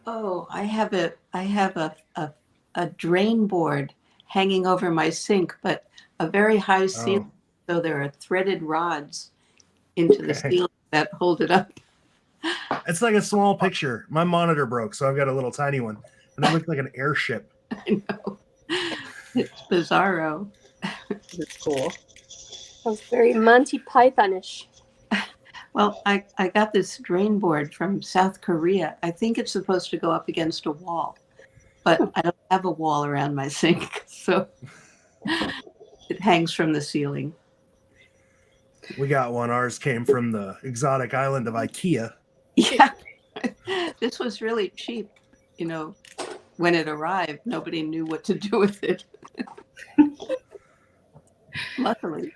Oh, I have a drain board hanging over my sink, but a very high ceiling, Oh, so there are threaded rods into the okay. ceiling that hold it up. It's like a small picture. My monitor broke, so I've got a little tiny one, and it looked like an airship. I know. It's bizarro. It's cool. Sounds very Monty Pythonish. Well, I got this drain board from South Korea. I think it's supposed to go up against a wall, but I don't have a wall around my sink, so it hangs from the ceiling. We got one. Ours came from the exotic island of IKEA. Yeah, this was really cheap. You know, when it arrived, nobody knew what to do with it. Luckily,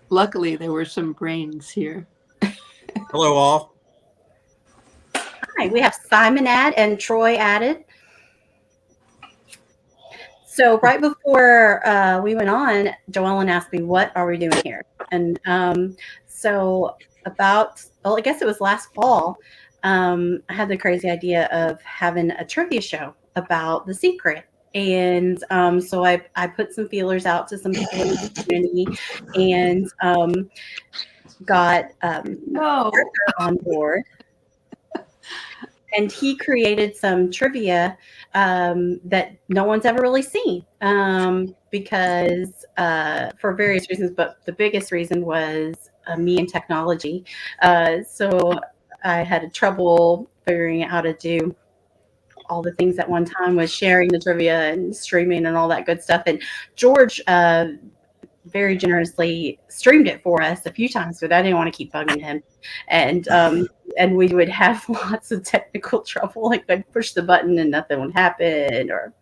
luckily there were some brains here. Hello, all. Hi, we have Simon and Troy added. So right before we went on, Joellen asked me, "What are we doing here?" And so I guess it was last fall, I had the crazy idea of having a trivia show about The Secret. And so I put some feelers out to some people in the community and got No, Arthur on board. And he created some trivia that no one's ever really seen because for various reasons, but the biggest reason was me and technology. So I had trouble figuring out how to do all the things at one time, was sharing the trivia and streaming and all that good stuff. And George very generously streamed it for us a few times, but I didn't want to keep bugging him. And we would have lots of technical trouble, like I'd push the button and nothing would happen, or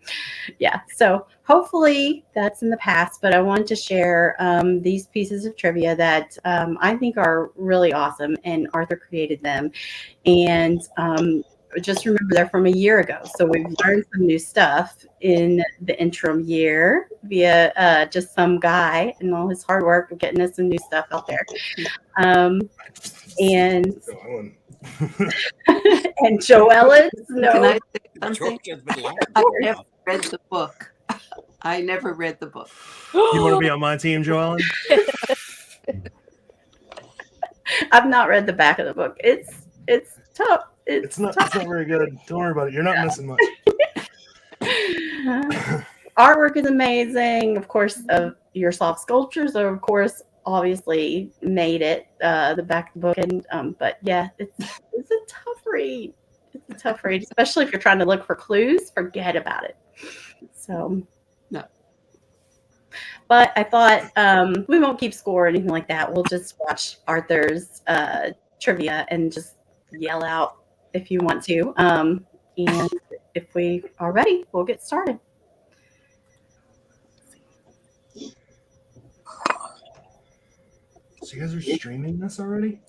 yeah. So hopefully that's in the past, but I wanted to share these pieces of trivia that I think are really awesome, and Arthur created them. And just remember they're from a year ago. So we've learned some new stuff in the interim year via just some guy and all his hard work of getting us some new stuff out there. And and Joellen, can I no, say something? George has been lying. I never read the book. I never read the book. You want to be on my team, Joellen? I've not read the back of the book. It's tough. It's not very good. Don't worry about it. You're not missing much. Artwork is amazing. Of course, your soft sculptures are, of course, obviously made it the back of the book. And but yeah, it's a tough read. It's a tough read, especially if you're trying to look for clues. Forget about it. So No. But I thought we won't keep score or anything like that. We'll just watch Arthur's trivia and just yell out if you want to. And if we are ready, we'll get started. So you guys are streaming this already?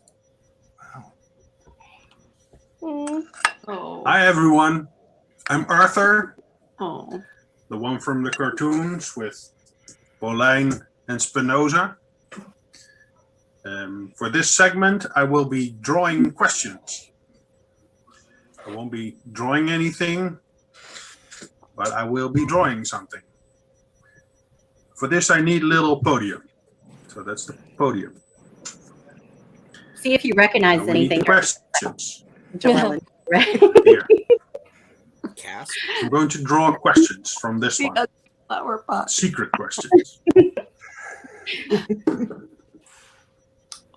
Wow. Oh, Hi, everyone. I'm Arthur, oh, the one from the cartoons with Pauline and Spinoza. For this segment, I will be drawing questions. I won't be drawing anything, but I will be drawing something. For this, I need a little podium. So that's the podium. See if you recognize Now we need anything. the questions. Joellen. Right? Here. Cast. I'm going to draw questions from this she one. has a flower pot. Secret questions.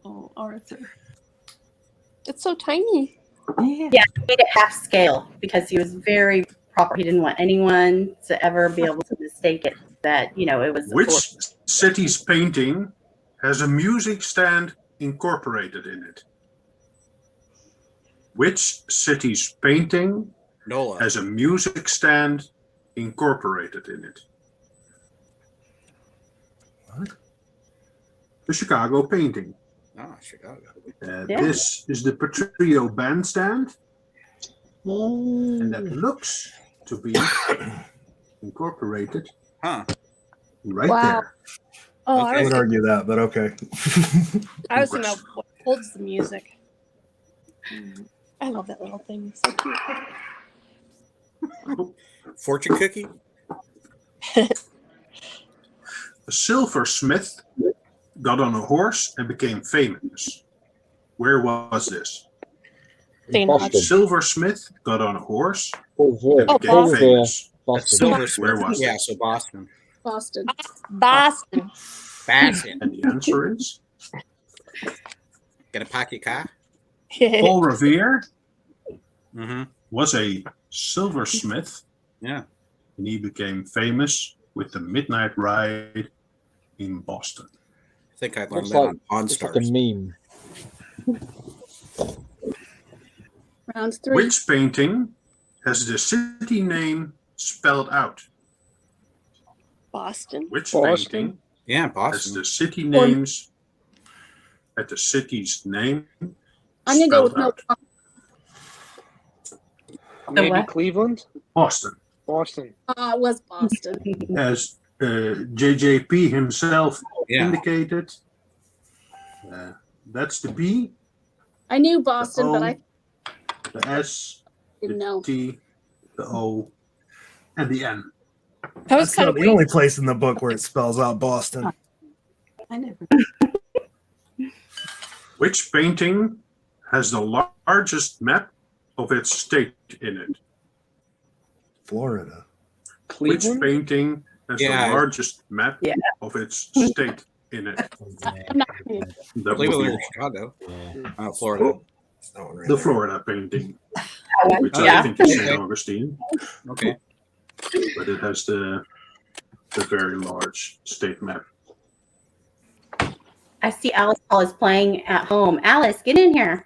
Oh, Arthur. It's so tiny. Yeah. Yeah, he made it half scale because he was very proper. He didn't want anyone to ever be able to mistake it that, it was. Which city's painting has a music stand incorporated in it? Which city's painting Nola. has a music stand incorporated in it? What? The Chicago painting. Ah, Chicago. Yeah. This is the Petrillo bandstand, and that looks to be incorporated Huh. right Wow. there. Oh, Okay. I would argue that, but okay. I was thinking about what holds the music. I love that little thing. It's so cute. Fortune cookie? A silversmith got on a horse and became famous. Where was this? St. Boston. Silversmith got on a horse Silver. and Oh, became Boston. famous. That's Boston. silver. Where was Yeah, it? so Boston. Boston. Boston. Boston. And the answer is Get a pocket car? Paul Revere Mm-hmm. was a silversmith, Yeah. and he became famous with the Midnight Ride in Boston. I think I learned Looks that like, on Pawn it's like a Stars. meme. Round 3. Which painting has the city name spelled out? Boston. Which Boston. painting Yeah, has Boston. the city names at the city's name I'm gonna go with spelled no. out? Maybe what? Cleveland? Boston. Boston. It was Boston. As JJP himself Yeah. indicated, that's the B, I knew the Boston, O, but I the S, didn't the know. T, the O, and the N. I was That's kind not of the waiting. only place in the book where it spells out Boston. I never. Which painting has the largest map of its state in it? Florida. Which Cleveland? painting has Yeah. the largest map Yeah. of its state in it? I'm not. That would Cleveland or be Chicago? Yeah. Florida. It's that one right the there. Florida painting, which Yeah. I think is St. Okay. Augustine, Okay. but it has the very large state map. I see Alice Paul is playing at home. Alice, get in here.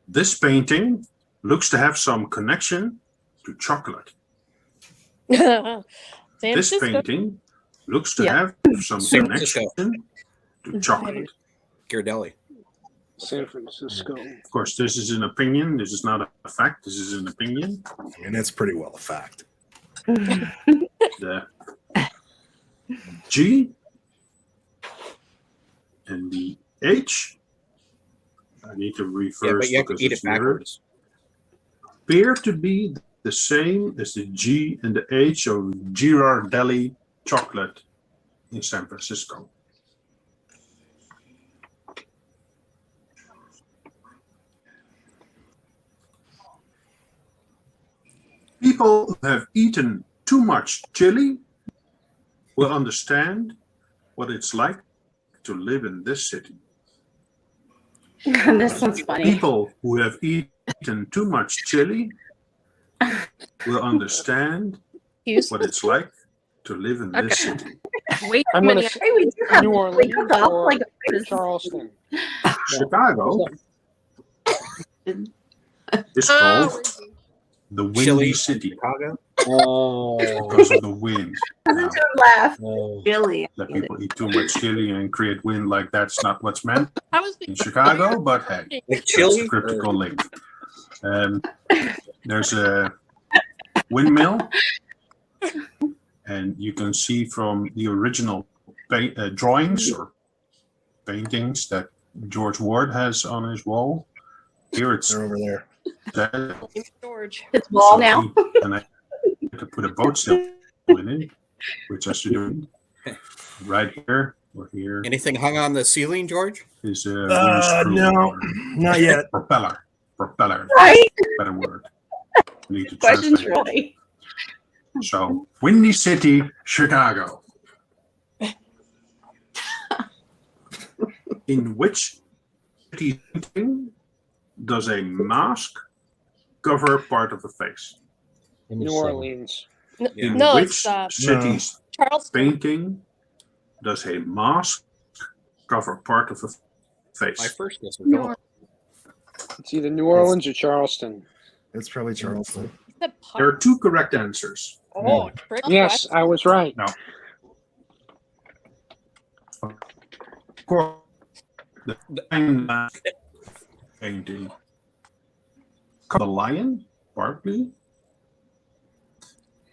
This painting looks to have some connection to chocolate. San This Francisco. painting looks to Yeah. have some San connection Francisco. to chocolate. Ghirardelli. San Francisco. Of course, this is an opinion. This is not a fact. This is an opinion. And it's pretty well a fact. The G and the H. I need to reverse Yeah, but you have to because eat it's it mirrored. backwards. Appear to be the same as the G and the H of Ghirardelli chocolate in San Francisco. People who have eaten too much chili will understand what it's like to live in this city. This one's funny. People who have eaten too much chili will understand Houston. what it's like to live in this city. Way too I'm gonna many. s- Hey, we do have New we Orleans cook off or like Charleston. Chicago is Oh, called the Windy Chili. City Chicago. Oh. because of the wind. Now, Don't laugh. Oh. Really? that people eat too much chili and create wind like that's not what's meant I was in Chicago, but hey, Like that's chili? a cryptical link. There's a windmill, and you can see from the original drawings or paintings that George Ward has on his wall. Here it's They're over there. George. It's wall now. and I had to put a boat sail in it, which has to do right here or here Anything hung on the ceiling, George? is a wind screw No, or not yet. propeller. Propeller, Right? better word. Need to Questions, translate. Roy. So, Windy City, Chicago. In which city does a mask cover part of the face? Give me New seven. Orleans. In No, which it's city's Charleston. painting does a mask cover part of the My face? first guess was New Philip. It's either New Orleans or Charleston. It's probably Charleston. The There are two correct answers. Oh, trick Yes, I was right. Of course, the Lion Mask painting. The lion, partly,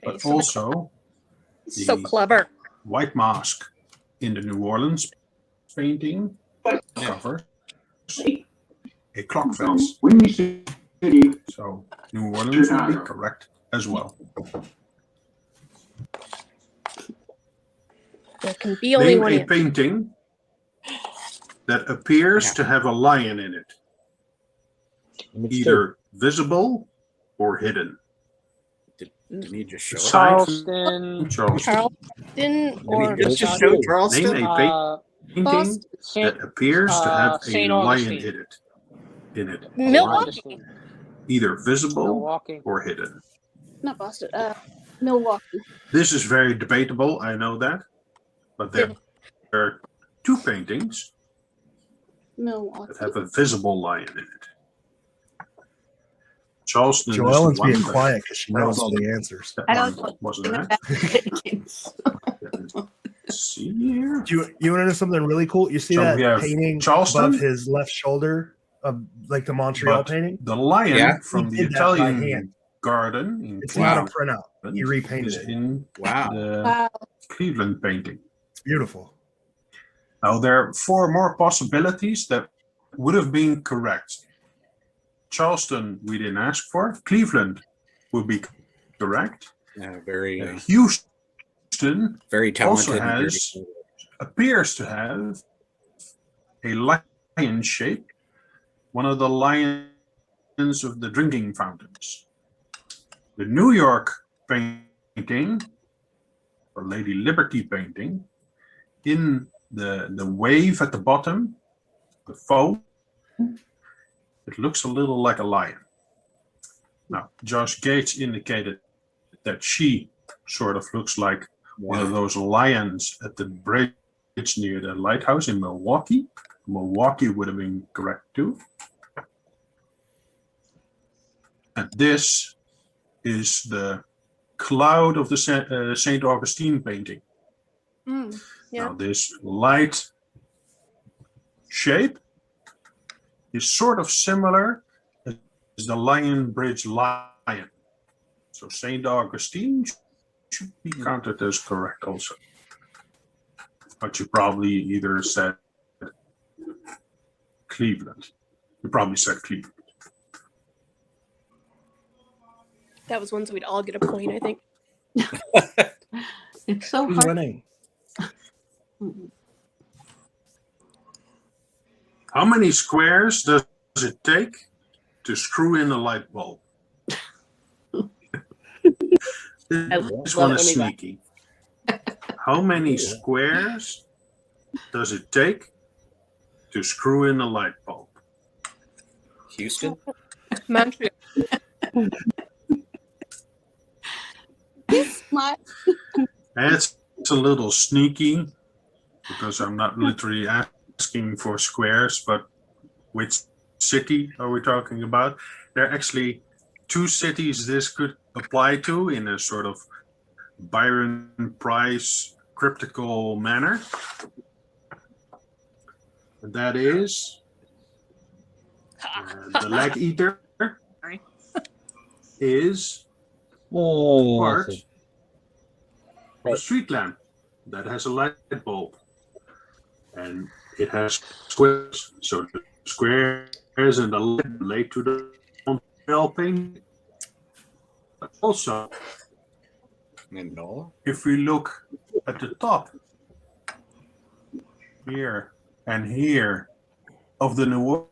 but so also So the clever. white mask in the New Orleans painting covers a clock face. So New Orleans would be correct as well. There can be only Name one a answer. painting that appears to have a lion in it, Image two. either visible or hidden. Didn't he just show it? Charleston. Charleston. Charleston Didn't or he just Charleston. show Name Charleston? a painting Boston? Saint, that appears to have a Saint lion Augustine. in it, Milwaukee. Augustine. either visible Milwaukee. or hidden. Not Boston. Milwaukee. This is very debatable, I know that, but there are two paintings Milwaukee. that have a visible lion in it. Charleston is Joellen's the one being that- quiet because she knows all the answers. that I don't one know wasn't anything that. about paintings. Let's see here. Do you want to know something really cool? You see So that we have painting Charleston, above his left shoulder of like the Montreal but painting? the lion Yeah. from He the did that by Italian hand. garden in It's Wow. not a printout. He repainted is it. in Wow. the Wow. Cleveland painting. It's beautiful. Now, there are four more possibilities that would have been correct. Charleston, we didn't ask for. Cleveland would be correct. Yeah, very, Houston very talented. also has appears to have a lion shape, one of the lions of the drinking fountains. The New York painting, or Lady Liberty painting, in the wave at the bottom, the foam, it looks a little like a lion. Now, Josh Gates indicated that she sort of looks like one of those lions at the bridge near the lighthouse in Milwaukee. Milwaukee would have been correct too. And this is the cloud of the St. Augustine painting. Yeah. Now, this light shape is sort of similar as the Lion Bridge lion. So St. Augustine should be counted as correct also. But you probably either said Cleveland. You probably said Cleveland. That was one, so we'd all get a point, I think. It's so Who's hard. winning? How many squares does it take to screw in a light bulb? This one is sneaky. How many squares does it take to screw in a light bulb? Houston. Montreal. It's a little sneaky because I'm not literally asking for squares, but which city are we talking about? There are actually two cities this could apply to in a sort of Byron Price cryptical manner. And that is the leg eater Sorry. is Oh, part that's of a street lamp that has a light bulb. And it has squares. So the squares and the light relate to the Montreal painting. But also, And Nola. if we look at the top here and here of the New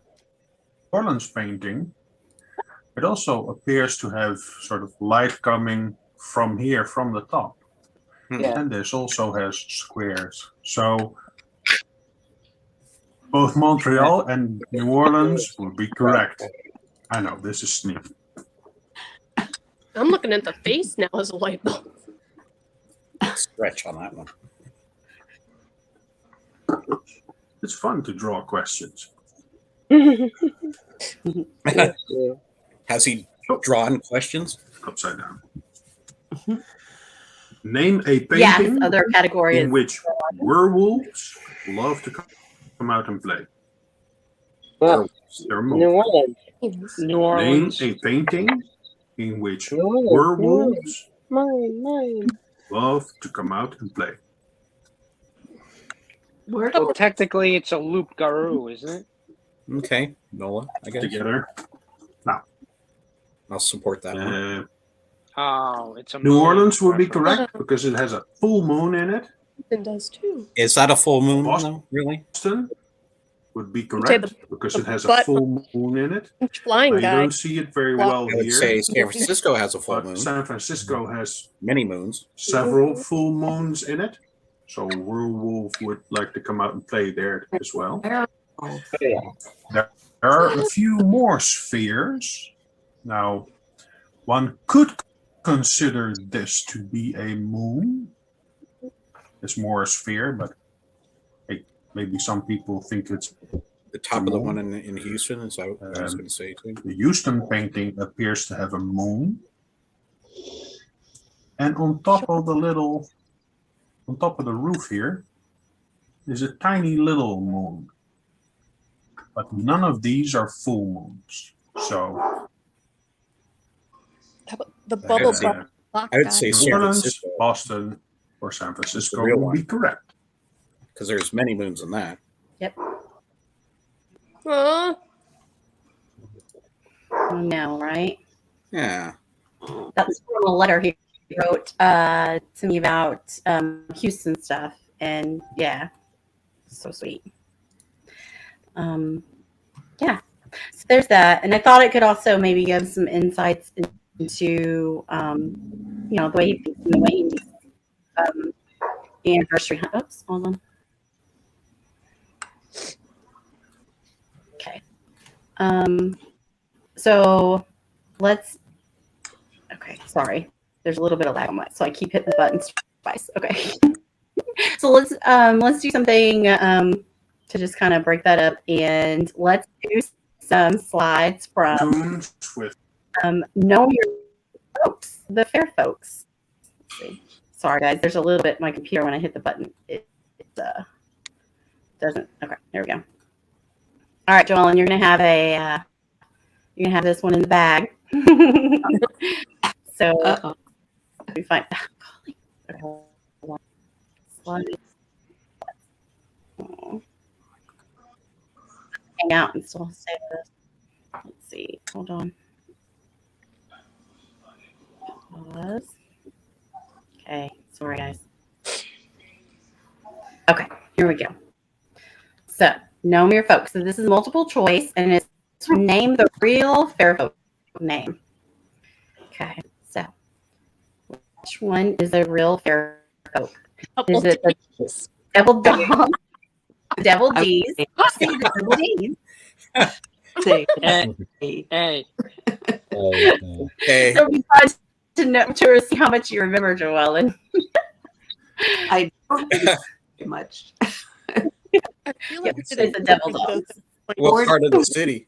Orleans painting, it also appears to have sort of light coming from here, from the top. Yeah. And this also has squares. So both Montreal and New Orleans would be correct. I know, this is sneaky. I'm looking at the face now as a light bulb. Stretch on that one. It's fun to draw questions. Has he drawn questions? Upside down. Name a Yes, painting other category in is which werewolves love to come out and play. Well, They're New moved. Orleans. New Name Orleans. a painting in which New Orleans. werewolves Mine. love to come out and play. Where Well, technically, it's a loup garou, isn't it? Okay, Nola. I guess Together. I'll support that one. Oh, it's a New moon. Orleans would be correct because it has a full moon in it. It does too. Is that a full moon, Boston. though? Really? Boston would be say correct because the it has a butt- full moon in it. Flying Now, you guy. don't see it very well I would here, say San Francisco has a full but moon. San Francisco has Many moons. several full moons in it. So Werewolf would like to come out and play there as well. Oh, There are a few more spheres. Now, one could consider this to be a moon. It's more a sphere, but hey, maybe some people think it's The top of the one in Houston is what I was going to say too. the Houston painting appears to have a moon. And on top of the roof here is a tiny little moon. But none of these are full moons. So The bubble it's, block I would guy. say New San Orleans, Francisco, Boston, or San Francisco real would be one. correct. because there's many moons in that. Aw, I know, right? Yeah. That's from a letter he wrote to me about Houston stuff, and yeah, so sweet. Yeah, so there's that, and I thought it could also maybe give some insights into the way he thinks and the way he thinks, the anniversary. Oops, hold on. Okay. So let's. Okay, sorry. There's a little bit of lag on my, so I keep hitting the buttons twice. Okay. So let's do something to just kind of break that up, and let's do some slides from Tunes with Know Your Folks, the Fair Folks. Let's see. Sorry guys, there's a little bit my computer when I hit the button. It doesn't. Okay, there we go. All right, Joellen, you're gonna have this one in the bag. So uh-oh. we find. Okay, hold on. Slide. Oh. Hang out and still say this. Let's see. Hold on. Pause. Okay. Sorry, guys. Okay. Here we go. So, know your folks. So this is multiple choice, and it's to name the real fair folk name. Okay. So, which one is a real fair folk? couple Is it the days. devil dog? Devil D's. Okay. See the devil D's. Say, Hey, Okay. So we tried to know to see how much you remember, Joellen. I don't think much. I feel like It's it's the devil dogs. What part of the city?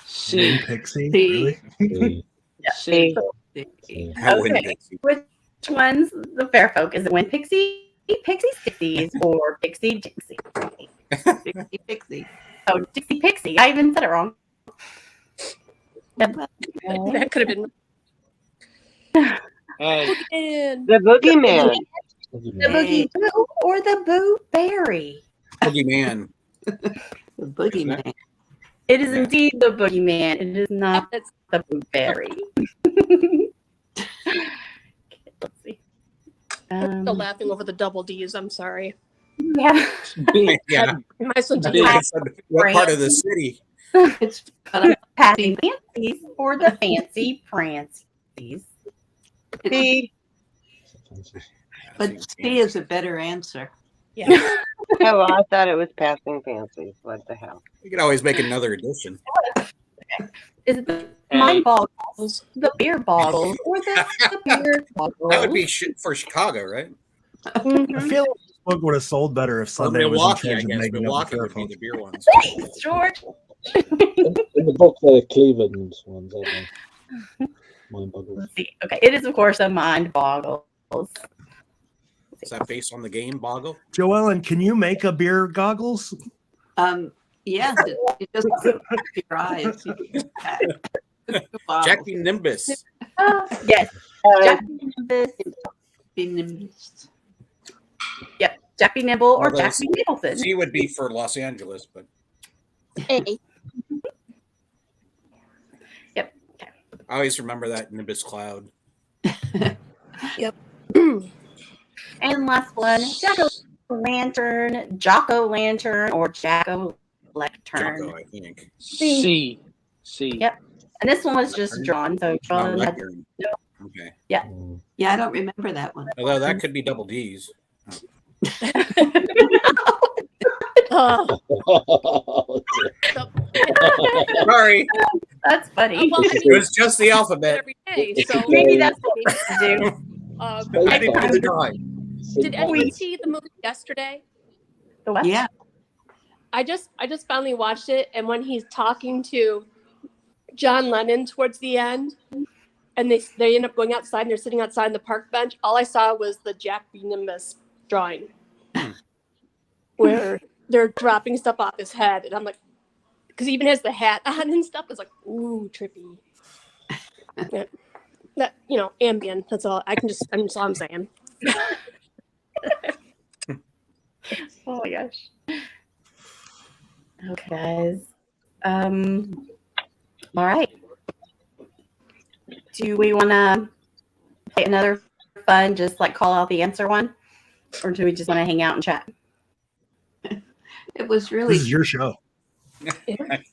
C. Pixie. See. Really? C. How would Okay. it- Which one's the fair folk? Is it Win Pixie, Pixie Sticksies, or Pixie Dixie? Pixie, pixie. Oh, Dixie Pixie. I even said it wrong. that could have been Hey, in. The boogeyman. The Boogie Boo or the Boo Berry? Boogeyman. The boogeyman. It is indeed the Boogeyman. It is not That's the Boo Berry. Okay, let's see. still laughing over the double D's. I'm sorry. Yeah. B. Yeah. Am I so B. I said, what part of the city? It's but Passing Fancies or the Fancy Prancies. C. but C is a better answer. Yeah. Oh, I thought it was passing fancies. What the hell? You could always make another edition. Is it the A. Mind Boggles, the Beer Boggles, or the Beer Boggles? That would be for Chicago, right? I feel like this book would have sold better if Or Sunday was in Milwaukee, I charge of guess. making up Milwaukee the would be fair the beer ones. Thanks, George. In the book, they're the Cleveland ones, aren't they? Mind boggles. Let's see. Okay, it is of course a Mind Boggles. Is that based on the game Boggle? Joellen, can you make a beer goggles? Yes, it just your eyes. Wow. Jackie Nimbus. Yes, Uh, Jack Nibble or Well, Jack Nicholson. C would be for Los Angeles, but A. I always remember that Nimbus cloud. And last one, Jocko Lantern, or Jacko Lectern. Jocko, I think. C. C. Yep. And this one was just drawn. So No, John had, Lectern. Okay. Mm. Yeah, I don't remember that one. Although that could be double D's. Oh, Sorry. that's funny. well, I It mean, was just the alphabet. every day, so Maybe that's what we should do. I didn't do the drawing. Did anyone see the movie yesterday? The what? Yeah. I just finally watched it, and when he's talking to John Lennon towards the end, and they end up going outside, and they're sitting outside on the park bench. All I saw was the Jack B. Nimbus drawing, where they're dropping stuff off his head, and I'm like, because he even has the hat on and stuff. It's like, ooh, trippy. Yeah. That, ambient. That's all. That's all I'm saying. Oh my gosh. Okay, guys. All right. Do we want to play another fun, just like call out the answer one? Or do we just want to hang out and chat? It was really This is your show.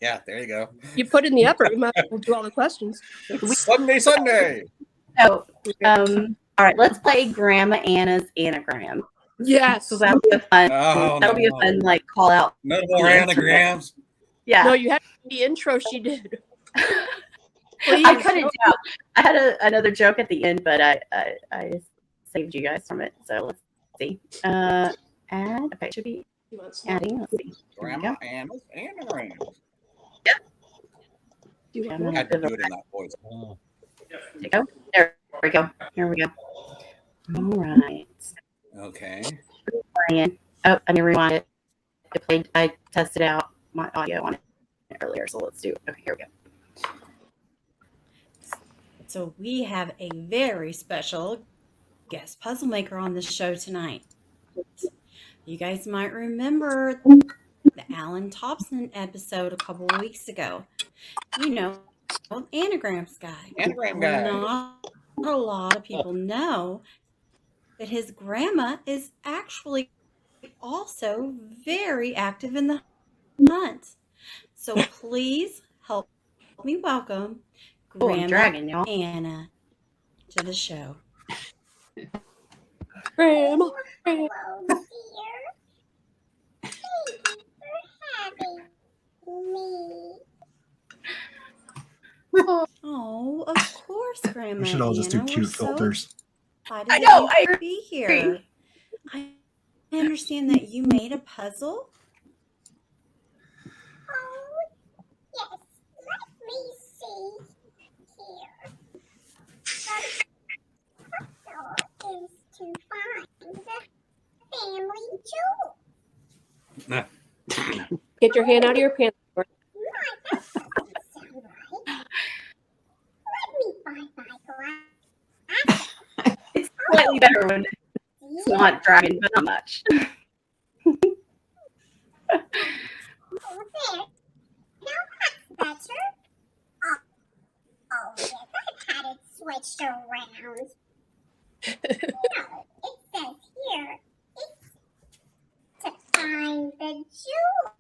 Yeah, there you go. You put in the effort, we might as well do all the questions. Sunday. So, all right, let's play Grandma Anna's anagram. Yes. So that'll be a fun. Oh, that'll be a fun like call out. No more anagrams. Yeah. No, you had the intro she did. Please. I cut it down. I had another joke at the end, but I saved you guys from it. So let's see. Add. Okay, it should be He wants- adding. Let's see. Grandma Anna's anagrams. Do you I'm want- I had to do it in that voice. Oh. There we go. There we go. Here we go. All right. Okay. Brian. Oh, I didn't rewind it. It played. I tested out my audio on it earlier, so let's do it. Okay, here we go. So we have a very special guest puzzle maker on the show tonight. You guys might remember the Alan Thompson episode a couple of weeks ago. You know, anagrams guy. Anagram guy. Not a lot of people know that his grandma is actually also very active in the hunt. So please help me welcome Oh, I'm Grandma dragging y'all. Anna to the show. Grandma. Oh, of course, Grandma. We should all just do Anna. cute We're so filters. excited I that know, you I could be here. I understand that you made a puzzle. Get your hand out of your pants. It's slightly better when it's not dragging, but not much. Switched around. No, it says here it's to find the Jewel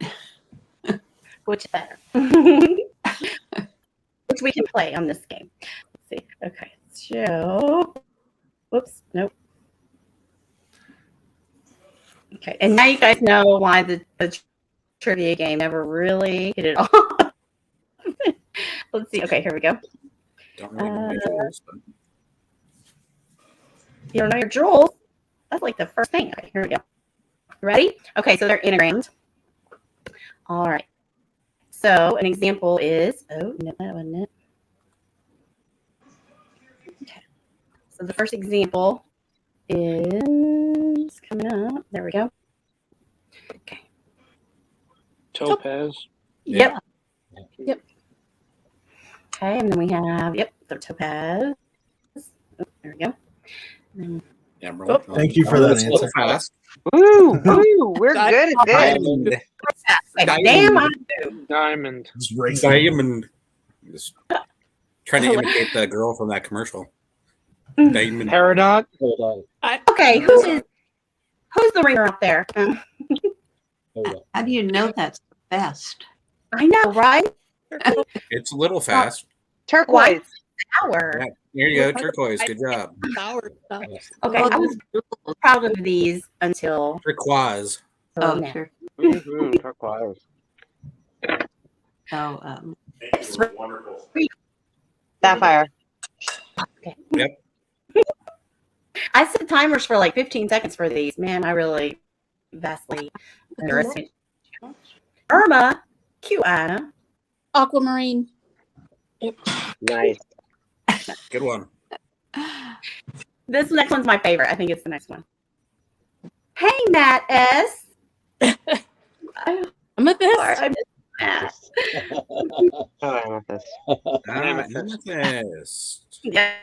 family. Which is better? Which we can play on this game. Let's see. Okay. So, whoops. Nope. Okay. And now you guys know why the trivia game never really hit it off. Let's see. Okay. Here we go. Don't really know my rules, but You don't know your jewels? That's like the first thing. Okay. Here we go. Ready? Okay. So they're anagrams. All right. So an example is, oh, no, that wasn't it. Okay. So the first example is coming up. There we go. Okay. Topaz. Yep. Yep. Okay. And then we have, yep, the topaz. Oh, there we go. And Yeah, bro. Thank you for that That's a little answer. fast. Woo, woo, we're good at this. Diamond. Like, Diamond. damn, I do. Diamond. Just racing. Diamond. Just trying to imitate the girl from that commercial. Diamond. Peridot. Hold Okay, who's the ringer out there? on. How do you know that's the best? I know, right? It's a little fast. Turquoise. Hour. Yeah, here you go. Turquoise. Good job. Sour stuff. Okay, I was proud of these until Turquoise. Oh, now. sure. Mhm, turquoise. Oh, Sapphire. Yep. I set timers for like 15 seconds for these. Man, I really vastly underestimated. Irma, cute Anna. Aquamarine. Nice. Good one. This next one's my favorite. I think it's the next one. Hey, Matt S. I'm at this. I miss Matt. Oh, amethyst. Amethyst. Yeah.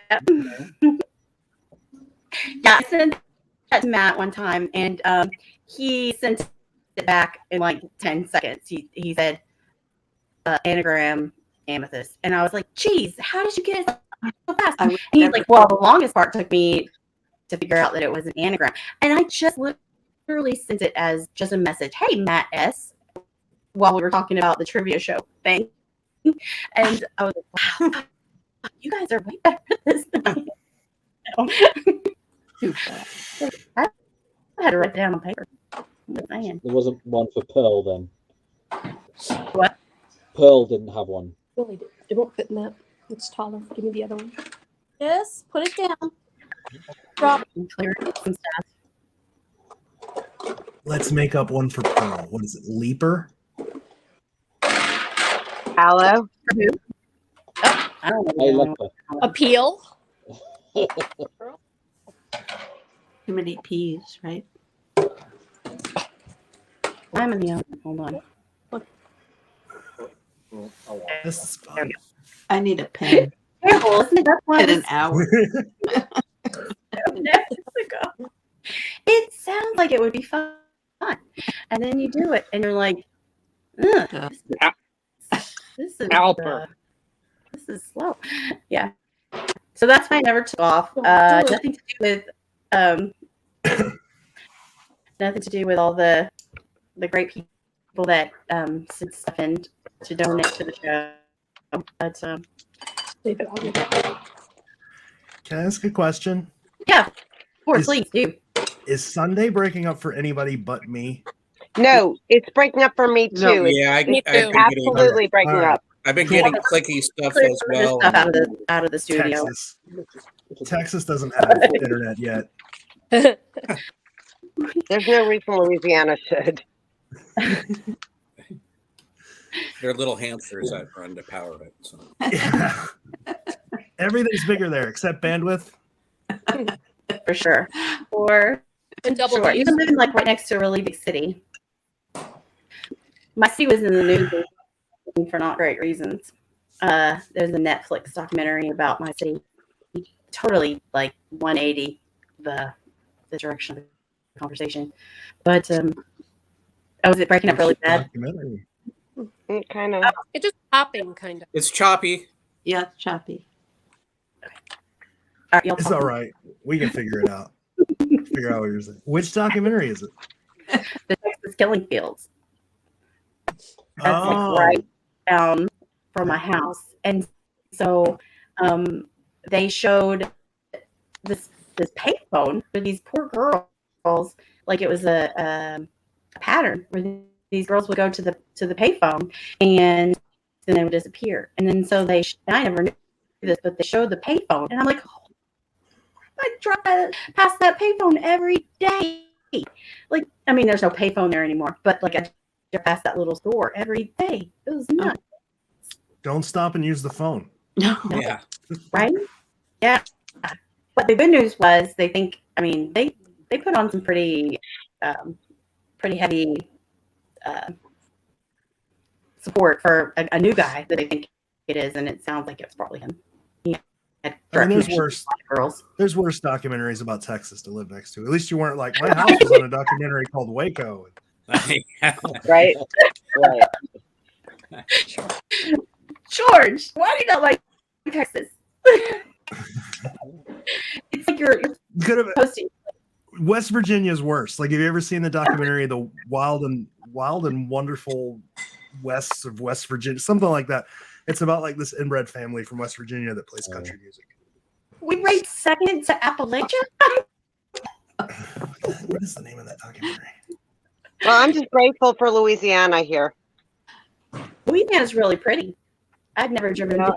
Yeah, I sent that to Matt one time, and he sent it back in like 10 seconds. He said, anagram amethyst. And I was like, geez, how did you get it so fast? And he's like, well, the longest part took me to figure out that it was an anagram. And I just literally sent it as just a message. Hey, Matt S. While we were talking about the trivia show thing. And I was like, wow, you guys are way better at this than I am. too bad. I had to write it down on paper. I'm just saying. There wasn't one for Pearl then. What? Pearl didn't have one. Really, it won't fit in that. It's taller. Give me the other one. Yes, put it down. Drop. Clear some stuff. Let's make up one for Pearl. What is it? Leaper? Aloe. I don't know. Hey, Leper. Appeal. Too many peas, right? I'm in the oven. Hold on. This is fun. I need a pen Careful, isn't it? That's why in an this hour. it sounds like it would be fun. And then you do it and you're like, ugh, this is Alper. this is slow. Yeah. So that's why I never took off. Nothing to do with nothing to do with all the great people that sent stuff in to donate to the show. But Leave it on. Can I ask a question? yeah, of course, Is- please do. Is Sunday breaking up for anybody but me? No, it's breaking up for me No, too. Yeah, It's Me too. I've been getting, absolutely breaking All right. up. I've been getting clicky stuff Clear as some of this well. stuff out of the studio. Texas. Texas doesn't have internet yet. There's no reason Louisiana should. They're little hamsters that run to power it. So. Yeah. Everything's bigger there except bandwidth. For sure. Or And double sure. D's. Even living like right next to a really big city. My city was in the news for not great reasons. There's a Netflix documentary about my city. Totally like 180 the direction of the conversation. But was it breaking up really bad? Documentary. Kind of. It's just popping, kind of. It's choppy. Yeah, it's choppy. All right, y'all It's talk. all right. We can figure it out. Figure out what you're saying. Which documentary is it? The Texas Killing Fields. That's Oh. like right down from my house. And so they showed this payphone for these poor girls, like it was a pattern where these girls would go to the payphone and then they would disappear. And then so I never knew this, but they showed the payphone, and I'm like, oh, I drive past that payphone every day. Like, I mean, there's no payphone there anymore, but like I drive past that little store every day. It was nuts, Don't stop and use the phone. Yeah. right? Yeah. But the good news was they think, I mean, they put on some pretty heavy support for a new guy that they think it is, and it sounds like it's probably him. I mean, there's connection worse. with girls. There's worse documentaries about Texas to live next to. At least you weren't like my house was on a documentary called Waco. Right? Right. George, why do you not like Texas? It's like you're Could have posting. West Virginia's worse. Like, have you ever seen the documentary "The Wild and Wonderful Wests of West Virginia"? Something like that. It's about like this inbred family from West Virginia that plays country music. We ranked second to Appalachia. What is the name of that documentary? Well, I'm just grateful for Louisiana here. Louisiana's really pretty. I've never driven. Yeah.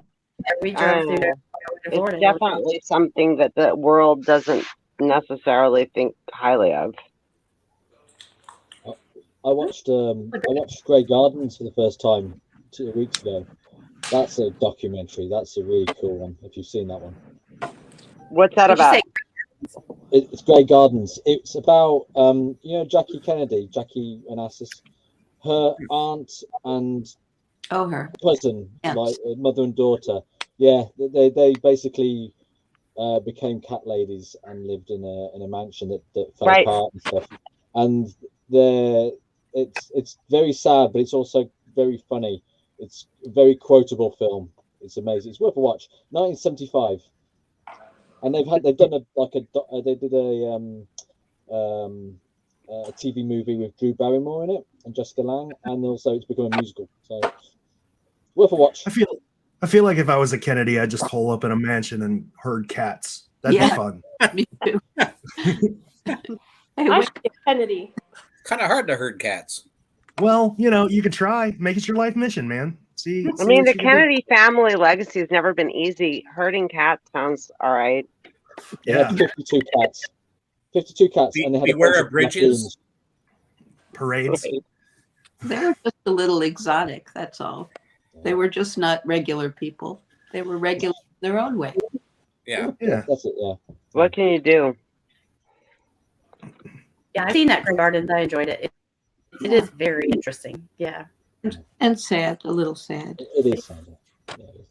We drove through there. It's definitely something that the world doesn't necessarily think highly of. I watched Grey Gardens for the first time 2 weeks ago. That's a documentary. That's a really cool one. If you've seen that one, What's that about? it's Grey Gardens. It's about Jackie Kennedy, Jackie Onassis, her aunt and her cousin, Yes. like mother and daughter. Yeah, they basically became cat ladies and lived in a mansion that fell Right. apart and stuff. And it's very sad, but it's also very funny. It's a very quotable film. It's amazing. It's worth a watch. 1975, and they've done they did a TV movie with Drew Barrymore in it and Jessica Lange, and also it's become a musical. So worth a watch. I feel like if I was a Kennedy, I'd just hole up in a mansion and herd cats. That'd be fun. Me too. I should be Kennedy. Kind of hard to herd cats. Well, you could try. Make it your life mission, man. See. I mean, the Kennedy family legacy has never been easy. Herding cats sounds all right. They had 52 cats. 52 cats, and they had Beware a bunch of of bridges. Parades. They were just a little exotic. That's all. They were just not regular people. They were regular in their own way. Yeah. Yeah. That's it. Yeah. What can you do? Yeah, I've seen that Grey Gardens. I enjoyed it. It is very interesting. Yeah. And sad, a little sad. It is sad. Yeah, it is.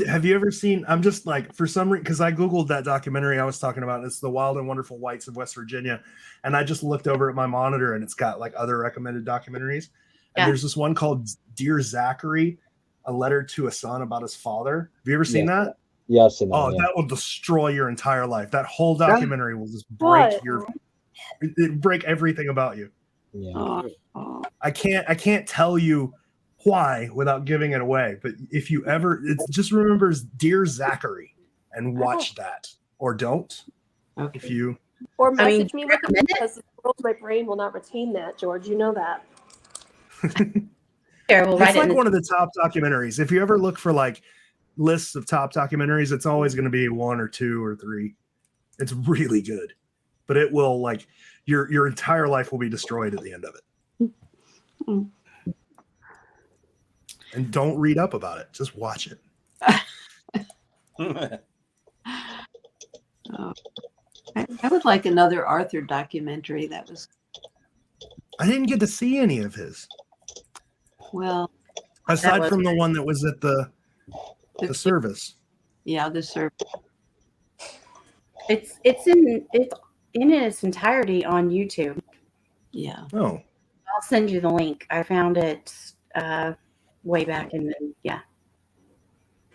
Have you ever seen? I'm just like, for some reason, because I googled that documentary I was talking about. It's The Wild and Wonderful Whites of West Virginia, and I just looked over at my monitor, and it's got like other recommended documentaries. And Yeah. there's this one called Dear Zachary, a letter to a son about his father. Have you ever seen Yeah. that? Yeah, I've seen that. Oh, yeah. that will destroy your entire life. That whole documentary will just break break everything about you. Yeah. Oh, I can't tell you why without giving it away. But if you ever, it just remembers Dear Zachary and watch that, or don't. okay. If you, Or I mean, message me with it recommend it? because my brain will not retain that, George. You know that. Here, we'll write it's it like in one of the top documentaries. If you ever look for like lists of top documentaries, it's always going to be 1 or 2 or 3. It's really good, but it will like your entire life will be destroyed at the end of it. Mm. And don't read up about it. Just watch it. Oh. I would like another Arthur documentary. That was, I didn't get to see any of his, well, aside was- from the one that was at the service. yeah, the service. It's in its entirety on YouTube. Yeah. Oh, I'll send you the link. I found it way back in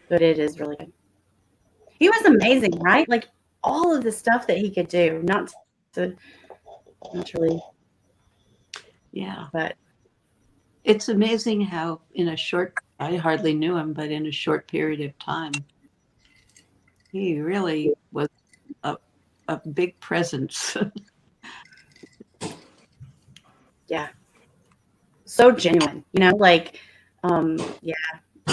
but it is really good. He was amazing, right? Like all of the stuff that he could do, not really, Yeah. but It's amazing how I hardly knew him, but in a short period of time, he really was a big presence. yeah, so genuine, like, yeah,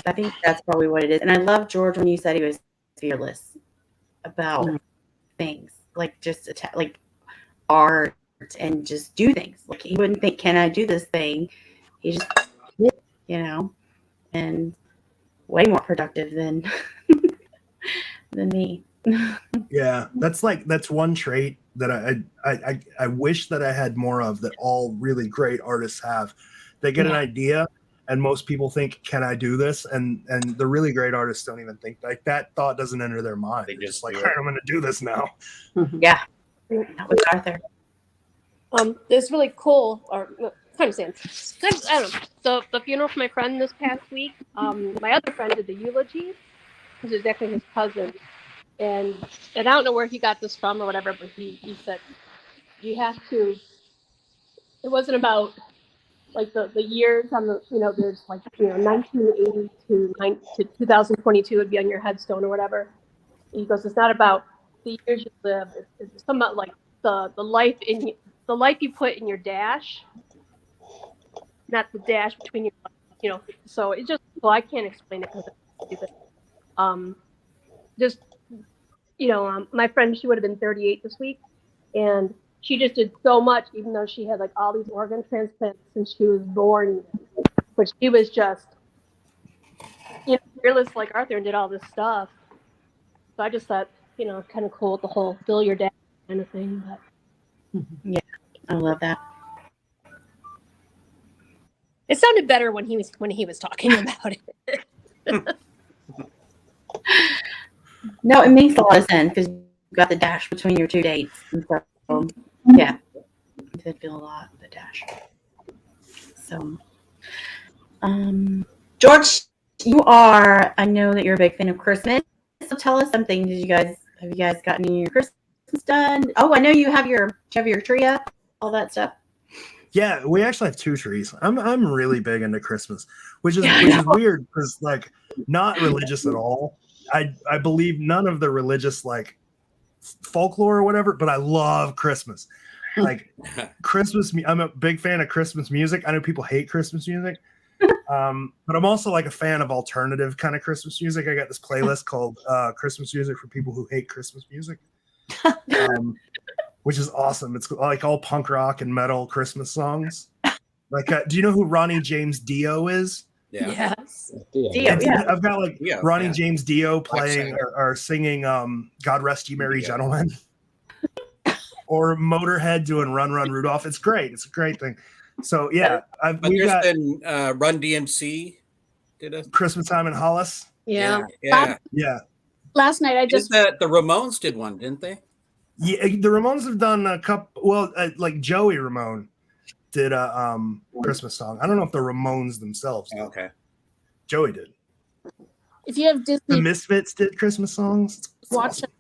I think that's probably what it is. And I love George when you said he was fearless about things, like just like art and just do things. Like he wouldn't think, "Can I do this thing?" He just did, and way more productive than than me. yeah. That's one trait that I wish that I had more of, that all really great artists have. They get an idea and most people think, can I do this? And the really great artists don't even think like that. Thought doesn't enter their mind. They They're just just like, do all right, it. I'm going to do this now. Yeah, that was Arthur. It's really cool, or kind of saying, good. I don't know. The funeral for my friend this past week. My other friend did the eulogy. This is actually his cousin, and I don't know where he got this from or whatever, but he said you have to. It wasn't about like the years on the there's like 1980 to 2022 would be on your headstone or whatever. He goes, it's not about the years you live. It's something about like the life the life you put in your dash, not the dash between your So it just I can't explain it because it's stupid. Just my friend, she would have been 38 this week, and she just did so much, even though she had like all these organ transplants since she was born. But she was just fearless like Arthur and did all this stuff. So I just thought, kind of cool with the whole fill your dad kind of thing. But Yeah, I love that. it sounded better when he was talking about it. No, it makes a lot of sense because you got the dash between your two dates. And so, yeah, it did feel a lot, the dash. So, George, I know that you're a big fan of Christmas. So tell us something. Have you guys gotten any of your Christmas done? Oh, I know you have your tree up, all that stuff. Yeah, we actually have 2 trees. I'm really big into Christmas, which is weird because like not religious at all. I believe none of the religious like folklore or whatever, but I love Christmas. Like Christmas, I'm a big fan of Christmas music. I know people hate Christmas music, but I'm also like a fan of alternative kind of Christmas music. I got this playlist called Christmas Music for People Who Hate Christmas Music. Which is awesome. It's like all punk rock and metal Christmas songs. Like, do you know who Ronnie James Dio is? Yeah. Yes. Dio, yeah. I've got like Yeah, Ronnie yeah. James Dio playing singer. or singing God Rest Ye Merry Yeah. Gentlemen. Or Motorhead doing Run Run Rudolph. It's great. It's a great thing. So yeah, But we there's got been Run DMC did a Christmas Time in Hollis. Yeah. yeah. Yeah. Last night I Just the Ramones did one, didn't they? Yeah, the Ramones have done a couple. Well, like Joey Ramone did a Christmas song. I don't know if the Ramones themselves did. Okay. Joey did. If you have The Disney, Misfits did Christmas songs. It's watch awesome.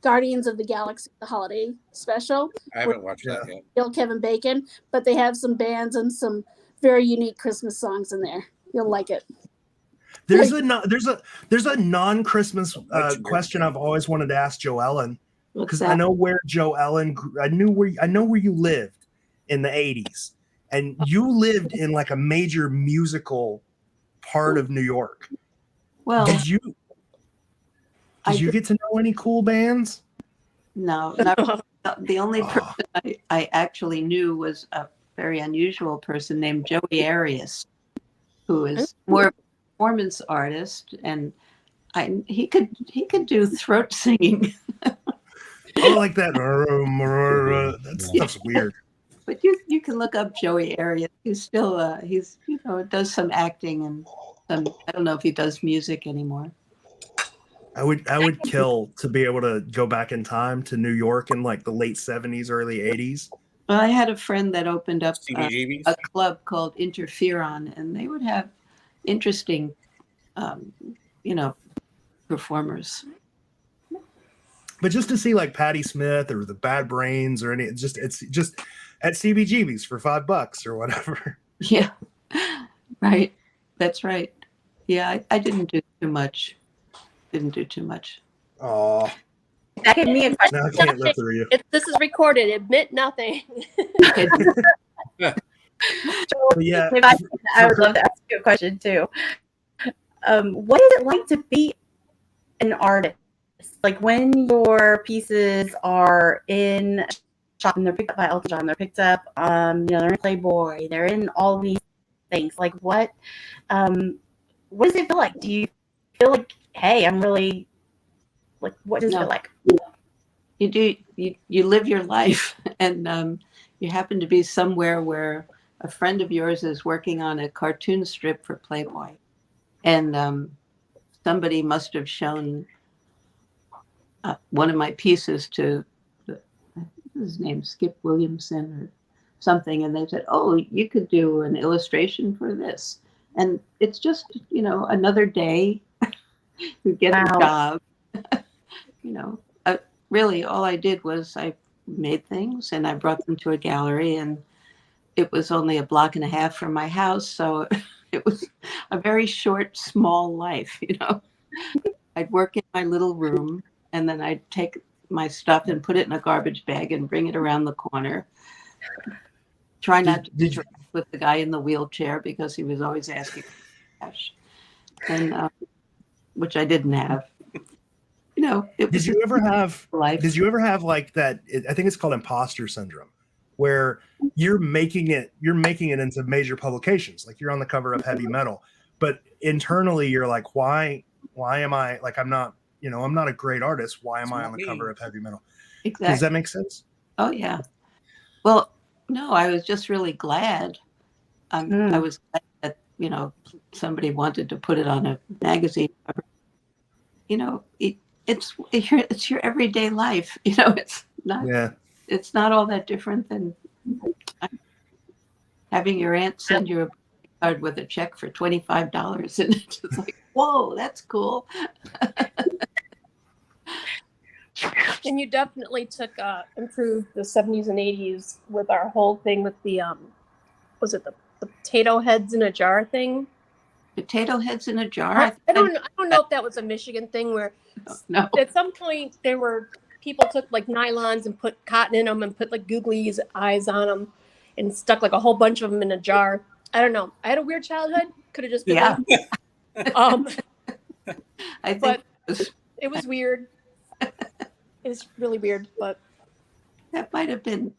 Guardians of the Galaxy, the holiday special. I haven't watched that yet. Bill Kevin Bacon, but they have some bands and some very unique Christmas songs in there. You'll like it. There's a non-Christmas question I've always wanted to ask Joe Ellen, because I know where Joe Ellen. I know where you lived in the 80s, and you lived in like a major musical part of New York. Well, did you get to know any cool bands? No, not, the only person I actually knew was a very unusual person named Joey Arias, who is more of a performance artist, and he could do throat singing. I like that. That stuff's weird. But you can look up Joey Arias. He's still he's does some acting and some, I don't know if he does music anymore. I would kill to be able to go back in time to New York in like the late 70s, early 80s. Well, I had a friend that opened up CBGBs? a club called Interferon, and they would have interesting, performers. But just to see like Patti Smith or the Bad Brains or it's just at CBGB's for $5 or whatever. Yeah, right. That's right. Yeah, I didn't do too much. Oh, That gave me a question. now I can't live through you. This is recorded. Admit nothing. But yeah, I would love to ask you a question too. What is it like to be an artist? Like when your pieces are in shop and they're picked up by Elton John, they're picked up, they're in Playboy, they're in all these things. Like what does it feel like? Do you feel like, hey, I'm really like, what does it feel like? You live your life, and you happen to be somewhere where a friend of yours is working on a cartoon strip for Playboy, and somebody must have shown one of my pieces to his name, Skip Williamson or something, and they said, "Oh, you could do an illustration for this," and it's just another day. You get a job. Really, all I did was I made things and I brought them to a gallery, and it was only a block and a half from my house, so it was a very short, small life. I'd work in my little room, and then I'd take my stuff and put it in a garbage bag and bring it around the corner. Try not to interact with the guy in the wheelchair because he was always asking for cash, and which I didn't have. Did you ever have like that? I think it's called imposter syndrome, where you're making it into major publications. Like you're on the cover of Heavy Metal, but internally you're like, why am I like, I'm not a great artist. Why am I on the cover of Heavy Metal? Exactly. Does that make sense? Oh yeah. Well, no, I was just really glad. I was glad that somebody wanted to put it on a magazine cover. It's your everyday life. It's not. Yeah. It's not all that different than having your aunt send you a card with a check for $25, and it's just like, whoa, that's cool. And you definitely improved the 70s and 80s with our whole thing with the was it the potato heads in a jar thing? Potato heads in a jar? I don't know if that was a Michigan thing where at some point people took like nylons and put cotton in them and put like googly eyes on them and stuck like a whole bunch of them in a jar. I don't know. I had a weird childhood. Could have just been I think it was weird. It was really weird, but that might have been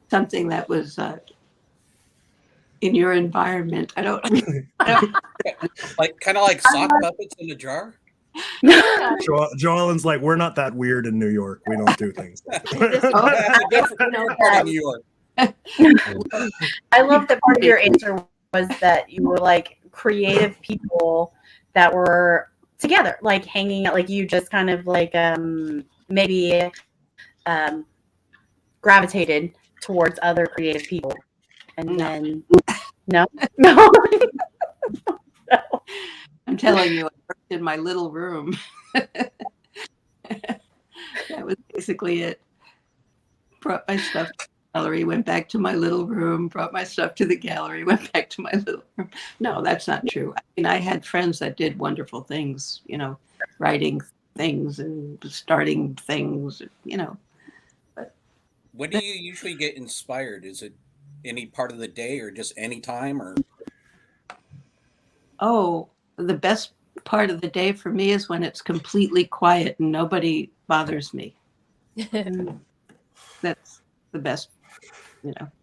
something that was in your environment. I don't like kind of like sock puppets in a jar. Joellen's like, we're not that weird in New York. We don't do things. That's a different part of New York. I love that part of your answer was that you were like creative people that were together, like hanging out, like you just kind of like maybe gravitated towards other creative people, and then no. I'm telling you, I worked in my little room. That was basically it. Brought my stuff to the gallery, went back to my little room, brought my stuff to the gallery, went back to my little room. No, that's not true. I mean, I had friends that did wonderful things, writing things and starting things, But when do you usually get inspired? Is it any part of the day or just any time or? Oh, the best part of the day for me is when it's completely quiet and nobody bothers me. That's the best,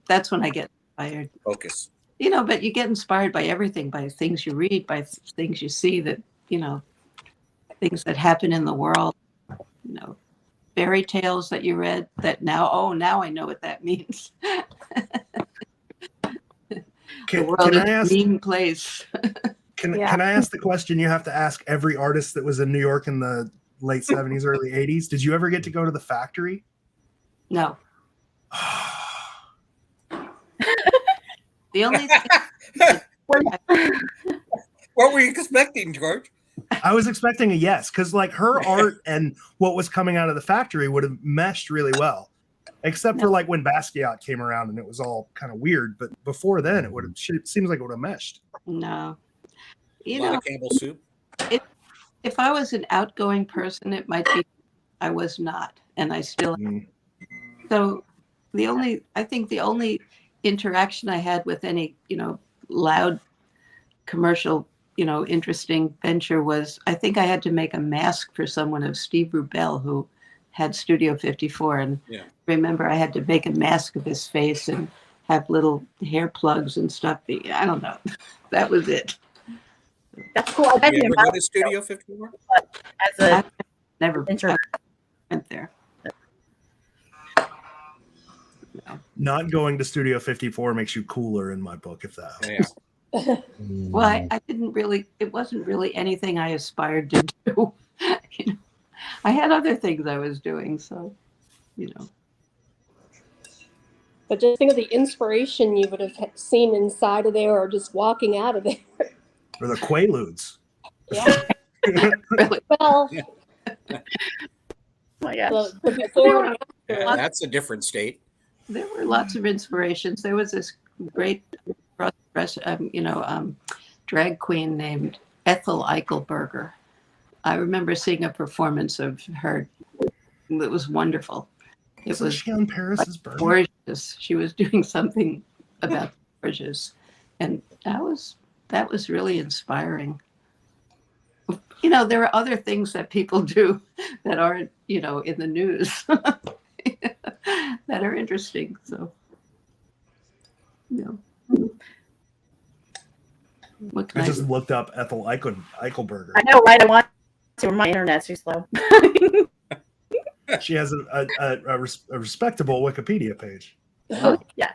that's when I get inspired. Focus. But you get inspired by everything, by things you read, by things you see that, things that happen in the world, fairy tales that you read that now I know what that means. The world is a mean place. Can I ask the question you have to ask every artist that was in New York in the late 70s, early 80s? Did you ever get to go to the factory? No. The only thing What were you expecting, George? I was expecting a yes, because like her art and what was coming out of the factory would have meshed really well, except for like when Basquiat came around and it was all kind of weird. But before then, it seems like it would have meshed. No. A lot of Campbell soup. If I was an outgoing person, it might be. I was not, and I still am. So I think the only interaction I had with any, loud commercial, interesting venture was, I think I had to make a mask for someone of Steve Rubell, who had Studio 54. And remember, I had to make a mask of his face and have little hair plugs and stuff. I don't know. That was it. That's cool. Did you ever go to Studio 54? As never went there. Not going to Studio 54 makes you cooler in my book, if that helps. Yeah. Well, I didn't really, it wasn't really anything I aspired to do. You know, I had other things I was doing, so, you know. But just think of the inspiration you would have seen inside of there, or just walking out of there. Or the Quaaludes. Yeah. Really. Well, Oh my gosh. the before and Yeah, after. that's a different state. There were lots of inspirations. There was this great, drag queen named Ethel Eichelberger. I remember seeing a performance of her. It was wonderful. It Isn't was she on Paris's Burn? gorgeous. She was doing something about gorgeous, and that was really inspiring. You know, there are other things that people do that aren't, you know, in the news that are interesting. So, you know. What can I I just do? looked up Ethel Eichelberger. I know, right? I want to. My internet's too slow. She has a respectable Wikipedia page. Oh, yeah.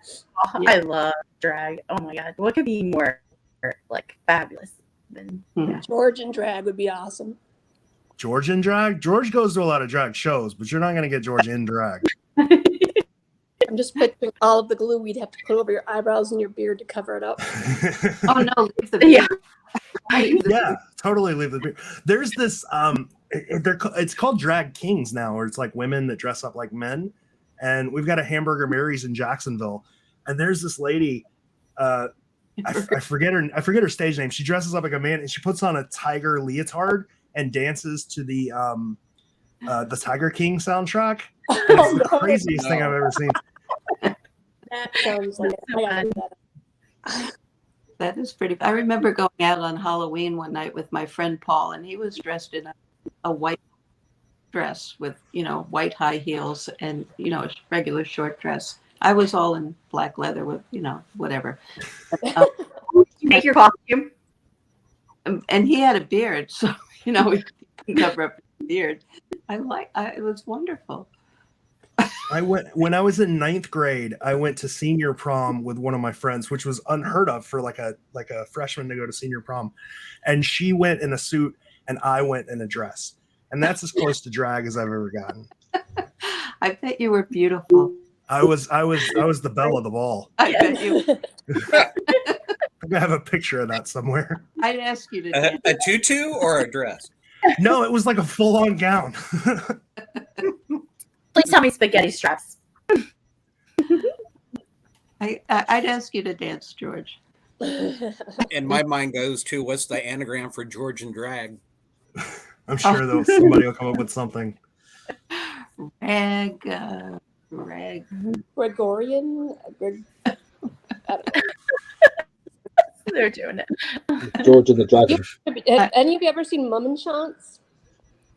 Oh, I love drag. Oh my god. What could be more like fabulous than George and drag would be awesome. George in drag? George goes to a lot of drag shows, but you're not going to get George in drag. I'm just picturing all of the glue we'd have to put over your eyebrows and your beard to cover it up. Oh no, leave the Yeah. Yeah, totally leave the beard. There's this it's called Drag Kings now, where it's like women that dress up like men. And we've got a Hamburger Mary's in Jacksonville, and there's this lady, I forget her stage name. She dresses up like a man, and she puts on a tiger leotard and dances to the Tiger King soundtrack. And it's the craziest thing I've ever seen. That sounds like I gotta do that. That is pretty. I remember going out on Halloween one night with my friend Paul, and he was dressed in a white dress with, you know, white high heels and, you know, a regular short dress. I was all in black leather with, you know, whatever. you make your costume. And he had a beard, so, you know, he can cover up his beard. It was wonderful. When I was in 9th grade, I went to senior prom with one of my friends, which was unheard of for like a freshman to go to senior prom. And she went in a suit and I went in a dress. And that's as close to drag as I've ever gotten. I bet you were beautiful. I was the belle of the ball. I bet you. I'm gonna have a picture of that somewhere. I'd ask you to. A tutu or a dress? No, it was like a full-on gown. Please tell me spaghetti straps. I'd ask you to dance, George. And my mind goes to, what's the anagram for George and drag? I'm sure though somebody will come up with something. Rag. Gregorian? I don't know. They're doing it. George and the Dragon. Have any of you ever seen Mum and Chance?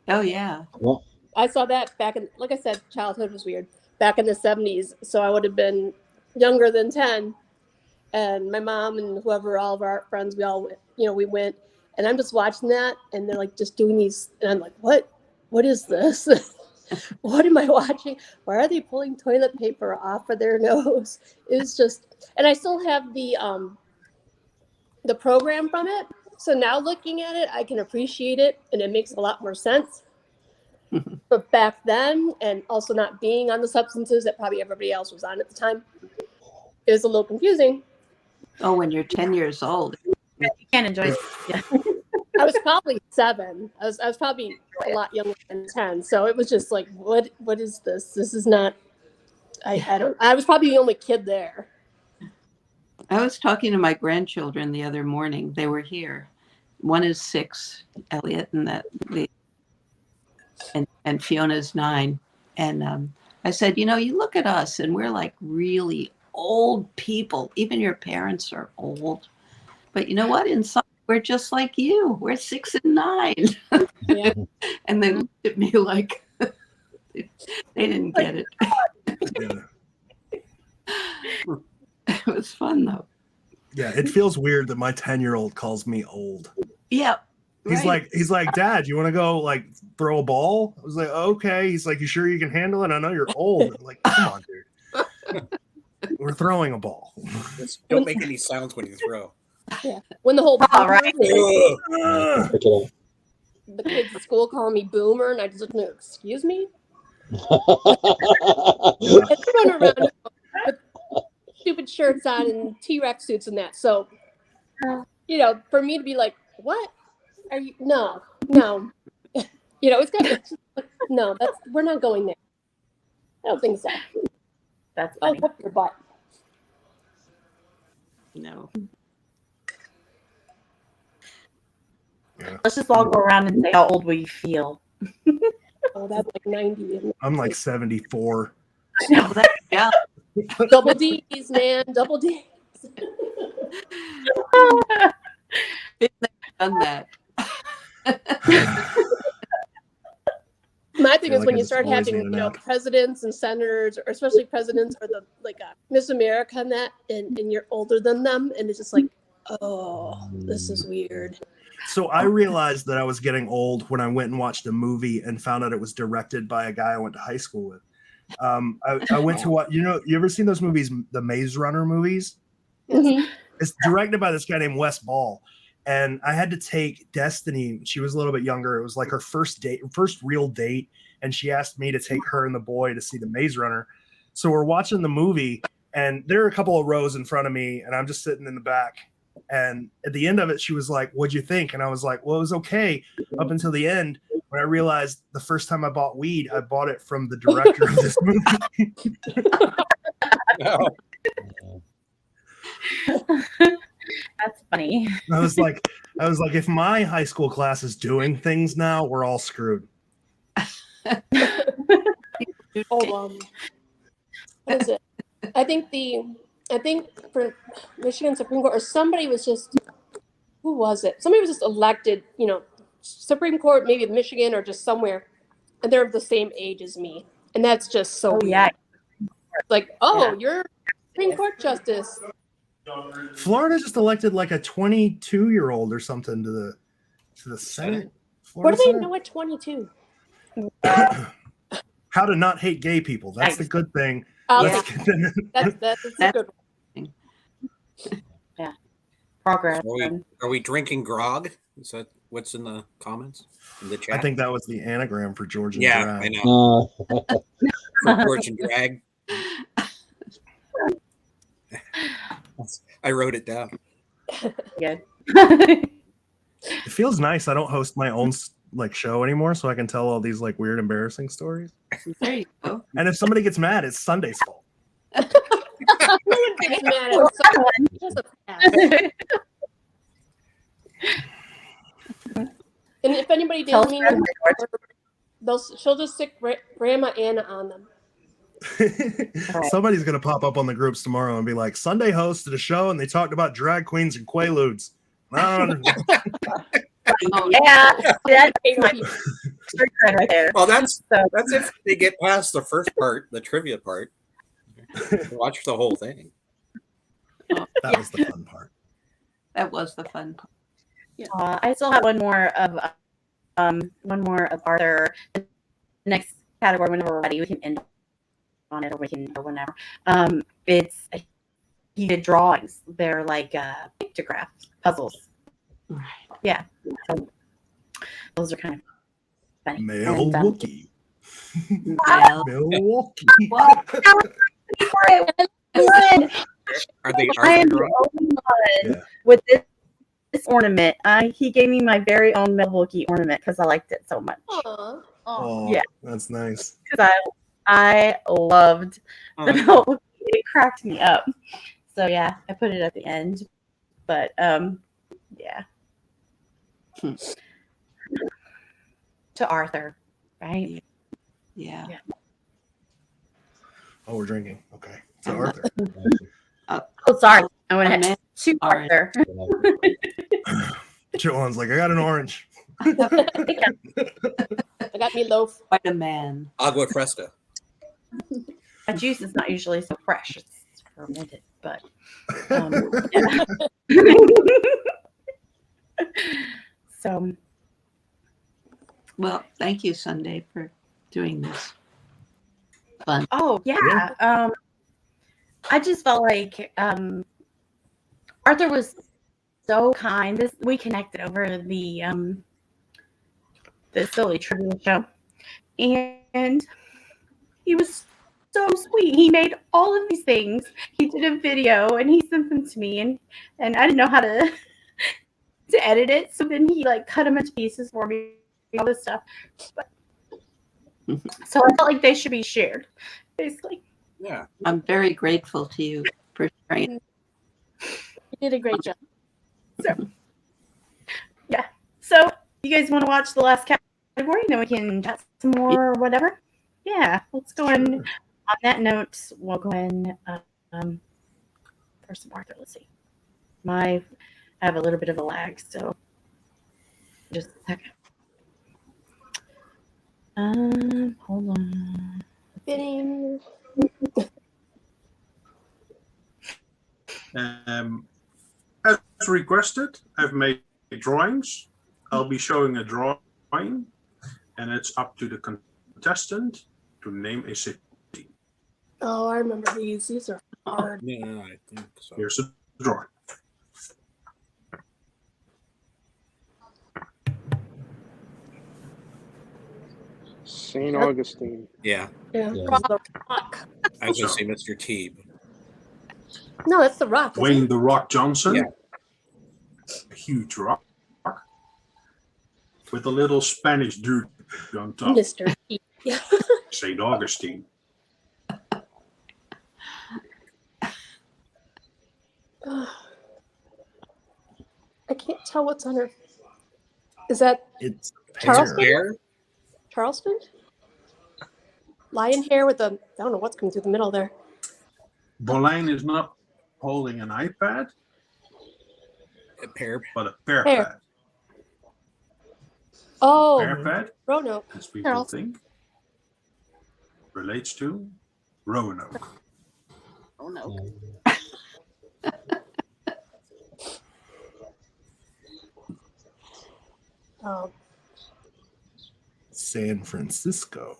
Oh yeah. What? I saw that back in, like I said, childhood was weird. Back in the 70s. So I would have been younger than 10. And my mom and whoever, all of our friends, we all went, you know, we went. And I'm just watching that. And they're like just doing these. And I'm like, what? What is this? What am I watching? Why are they pulling toilet paper off of their nose? It's just, and I still have the program from it. So now looking at it, I can appreciate it and it makes a lot more sense. But back then, and also not being on the substances that probably everybody else was on at the time, it was a little confusing. Oh, when you're 10 years old. You can't enjoy it. Yeah. I was probably 7. I was probably a lot younger than 10. So it was just like, what is this? This is not, I was probably the only kid there. I was talking to my grandchildren the other morning. They were here. One is 6, Elliot, and Fiona's 9. And I said, you know, you look at us and we're like really old people. Even your parents are old. But you know what? Inside, we're just like you. We're 6 and 9. Yeah. And they looked at me like they didn't get it. It was fun though. Yeah, it feels weird that my 10-year-old calls me old. Yeah. He's like, Dad, you want to go like throw a ball? I was like, okay. He's like, you sure you can handle it? I know you're old. I'm like, come on, dude. We're throwing a ball. Just don't make any sounds when you throw. Yeah. When the whole All right. Ugh. Pick it the kids at school calling me boomer, and I just looked, excuse me? up. And I run around with stupid shirts on and T-Rex suits and that. So, for me to be like, what? Are you? No. It's kind of, no, we're not going there. I don't think so. That's Oh, funny. up your butt. No. Let's just all go around and say how old we feel. Oh, that's like 90. Isn't it? I'm like 74. No, yeah. Double D's, man. Double D's. Been there, done that. My thing feel is like when I you just start always having, need a nap. presidents and senators, or especially presidents, or the Miss America and that, and you're older than them, and it's just like, oh, this is weird. So I realized that I was getting old when I went and watched a movie and found out it was directed by a guy I went to high school with. I went to what, you ever seen those movies, the Maze Runner movies? Mhm. It's directed by this guy named Wes Ball. And I had to take Destiny. She was a little bit younger. It was like her first real date. And she asked me to take her and the boy to see the Maze Runner. So we're watching the movie, and there are a couple of rows in front of me, and I'm just sitting in the back. And at the end of it, she was like, "What'd you think?" And I was like, "Well, it was okay up until the end." When I realized the first time I bought weed, I bought it from the director of this movie. That's funny. I was like, if my high school class is doing things now, we're all screwed. Hold on. What is it? I think for Michigan Supreme Court, or somebody was just, who was it? Somebody was just elected, Supreme Court, maybe of Michigan or just somewhere, and they're the same age as me, and that's just so weird. Yeah. Like, you're Supreme Court justice. Florida just elected like a 22-year-old or something to the Senate. What do Florida they Senate? know at 22? How to not hate gay people. That's the good thing. That's a good one. Yeah. Progress. Are we drinking grog? Is that what's in the comments in the chat? I think that was the anagram for George and Yeah, Drag. I know. For George and Drag. I wrote it down. Good. It feels nice. I don't host my own show anymore, so I can tell all these weird, embarrassing stories. There you go. And if somebody gets mad, it's Sunday's fault. No one gets mad at someone. Just a pass. And if anybody didn't mean it, she'll just stick Grandma Anna on them. Somebody's gonna pop up on the groups tomorrow and be like, Sunday hosted a show and they talked about drag queens and quaaludes. Yeah, that's my credit right there. Well, that's if they get past the first part, the trivia part. Watch the whole thing. That was the fun part. That was the fun part. I still have one more of Arthur. The next category, whenever we're ready, we can end on it, or we can, or whenever. He did drawings. They're like pictograph puzzles. Right. Yeah. So those are kind of funny. Milwaukee. Well, Milwaukee. Are they I am the drawing? only one Yeah. with this ornament. He gave me my very own Milwaukee ornament because I liked it so much. Aw. Oh, Yeah. that's nice. Because I loved the Milwaukee. It cracked me up. So yeah, I put it at the end. But yeah. To Arthur, right? yeah. Oh, we're drinking. Okay. To Arthur. Oh, sorry. I went Oh, ahead man. to Sorry. Arthur. Joanne's like, I got an orange. I got me loaf. Quite a man. Agua fresca. My juice is not usually so fresh. It's fermented, but so Well, thank you, Sunday, for doing this. Fun. oh yeah. I just felt like Arthur was so kind. We connected over the silly trivia show, and he was so sweet. He made all of these things. He did a video and he sent them to me, and I didn't know how to edit it. So then he like cut them into pieces for me, all this stuff. But, so I felt like they should be shared, basically. Yeah. I'm very grateful to you for sharing. You did a great job. So, yeah. So, you guys want to watch the last category? Then we can chat some more or whatever. Yeah, let's go in. On that note, we'll go in for some Arthur. Let's see. I have a little bit of a lag, so just a second. Hold on. Fitting. As requested, I've made drawings. I'll be showing a drawing, and it's up to the contestant to name a city. Oh, I remember these. These are hard. Yeah, I think so. Here's a drawing. St. Augustine. Yeah. Yeah. Yeah. The Rock. I was going to say Mr. T. But No, that's the Rock. isn't Dwayne it? the Rock Johnson. Yeah. A huge rock with a little Spanish dude on top. Mr. T. Yeah. St. Augustine. I can't tell what's on her. Is that It's Charleston? Hair? Charleston? Lion hair with a, I don't know what's coming through the middle there. Boleyn is not holding an iPad, A pear. but a pear Pear. pad. Oh, Pear pad, Roanoke. as people Charleston. think, relates to Roanoke. Oh no. Oh, San Francisco.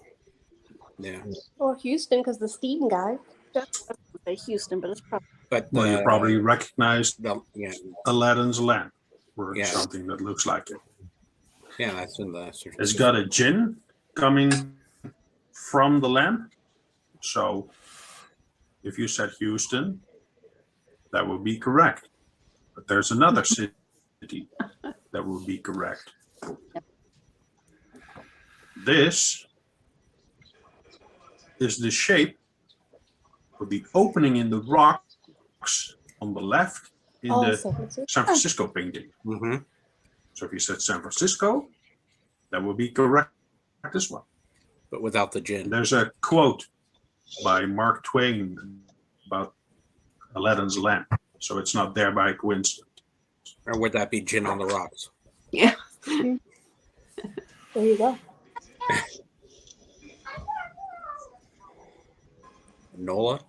Yeah. or Houston because the Steam guy. That's say Houston, but it's probably But Well, you probably recognize yeah, Aladdin's lamp, or Yeah. something that looks like it. yeah, that's in the certificate. It's got a gin coming from the lamp. So if you said Houston, that would be correct. But there's another city that would be correct. This is the shape of the opening in the rocks on the left in Oh, the San Francisco. San Francisco painting. Mm-hmm. So if you said San Francisco, that would be correct as well. But without the gin. There's a quote by Mark Twain about Aladdin's lamp. So it's not there by coincidence. Or would that be gin on the rocks? Yeah. There you go. NOLA?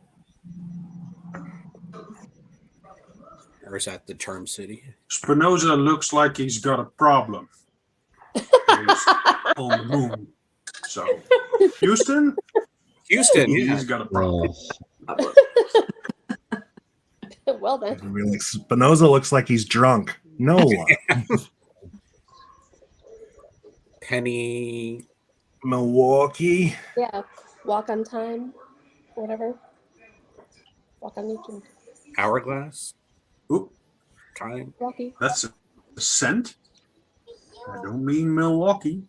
Or is that the Charm City? Spinoza looks like he's got a problem. He's on the moon. So Houston, Houston, yeah. he's got a problem. Well then. I mean, like Spinoza looks like he's drunk. No. Penny. Milwaukee. Yeah. Walk on time. Whatever. Walk on YouTube. Hourglass. Oop, Time. Rocky. that's a scent. I don't mean Milwaukee.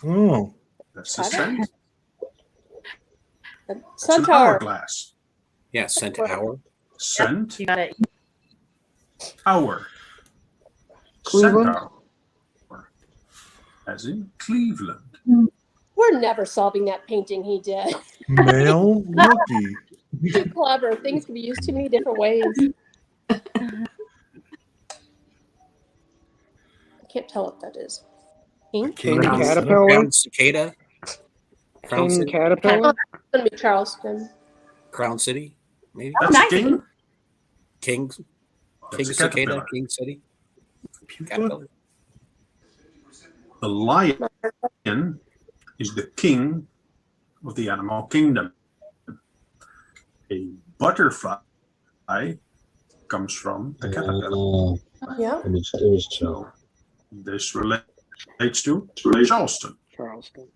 Oh. That's a scent. It's an Centaur. hourglass. Yeah, Cent Hour. Scent. You got it. Hour. Cleveland? Centaur. As in Cleveland. We're never solving that painting he did. Milwaukee. Too clever. Things can be used too many different ways. I can't tell what that is. King? King Crown- Caterpillar. Crown Cicada. Crown King City. Caterpillar. It's gonna be Charleston. Crown City. Maybe. Oh, That's nice. King. King's. That's King a Cicada. caterpillar. King City. Caterpillar. The lion is the king of the animal kingdom. A butterfly comes from the caterpillar. Yeah. It was true. So this relates to Charleston. Charleston.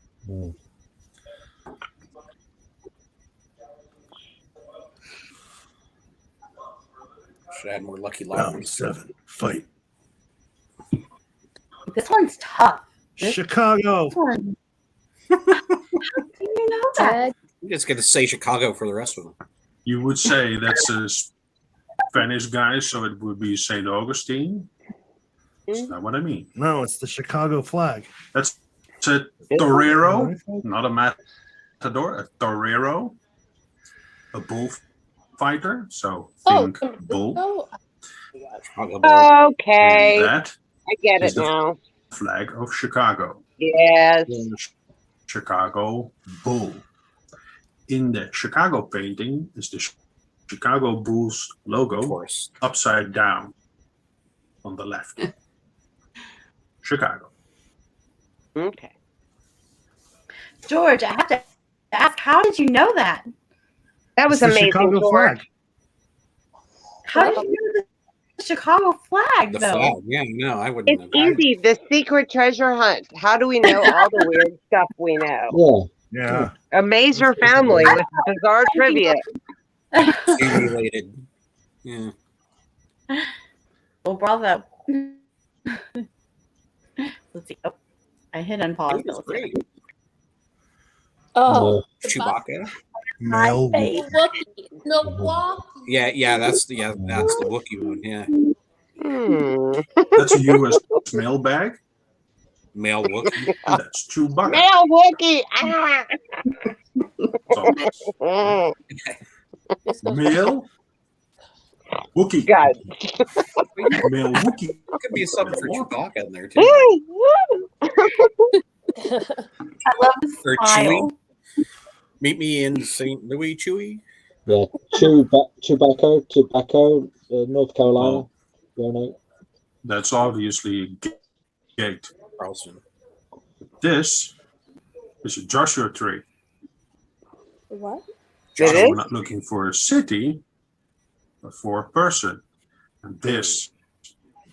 Should add more lucky Round lotteries. 7. Fight. This one's tough. Chicago. This one. How do you know that? I'm just going to say Chicago for the rest of them. You would say that's a Spanish guy, so it would be St. Augustine. Is that what I mean? No, it's the Chicago flag. That's a torero, not a matador, a torero, a bullfighter. So think bull. Oh, Chicago Bull. Okay. And that I get is it the now. flag of Chicago. Yes. Chicago Bull. In the Chicago painting is the Chicago Bulls Of logo course. upside down on the left. Chicago. Okay. George, I have to ask, how did you know that? That was It's the amazing, Chicago George. flag. How did you know the Chicago flag, The though? flag. Yeah, no, I wouldn't It's have. easy. The secret treasure hunt. How do we know all the weird stuff we know? Yeah. Yeah. Amaze your family with bizarre trivia. Simulated. Yeah. Well, bravo. Let's see. Oh, I hit unpause. It was great. oh, Chewbacca. Mel. Milwaukee. Milwaukee. Yeah, that's the Wookiee one. Yeah, That's a U.S. mailbag. male Wookiee. That's Chewbacca. Male Wookie. Ah. Male Wookiee. God. Male Wookiee. Could be something for Chewbacca in there too. I love the Or smile. Chewie. Meet me in St. Louis, Chewie. Yeah. Tobacco, North Carolina. You know. That's obviously gate. Charleston. This is a Joshua tree. What? So It we're is? not looking for a city, but for a person. And this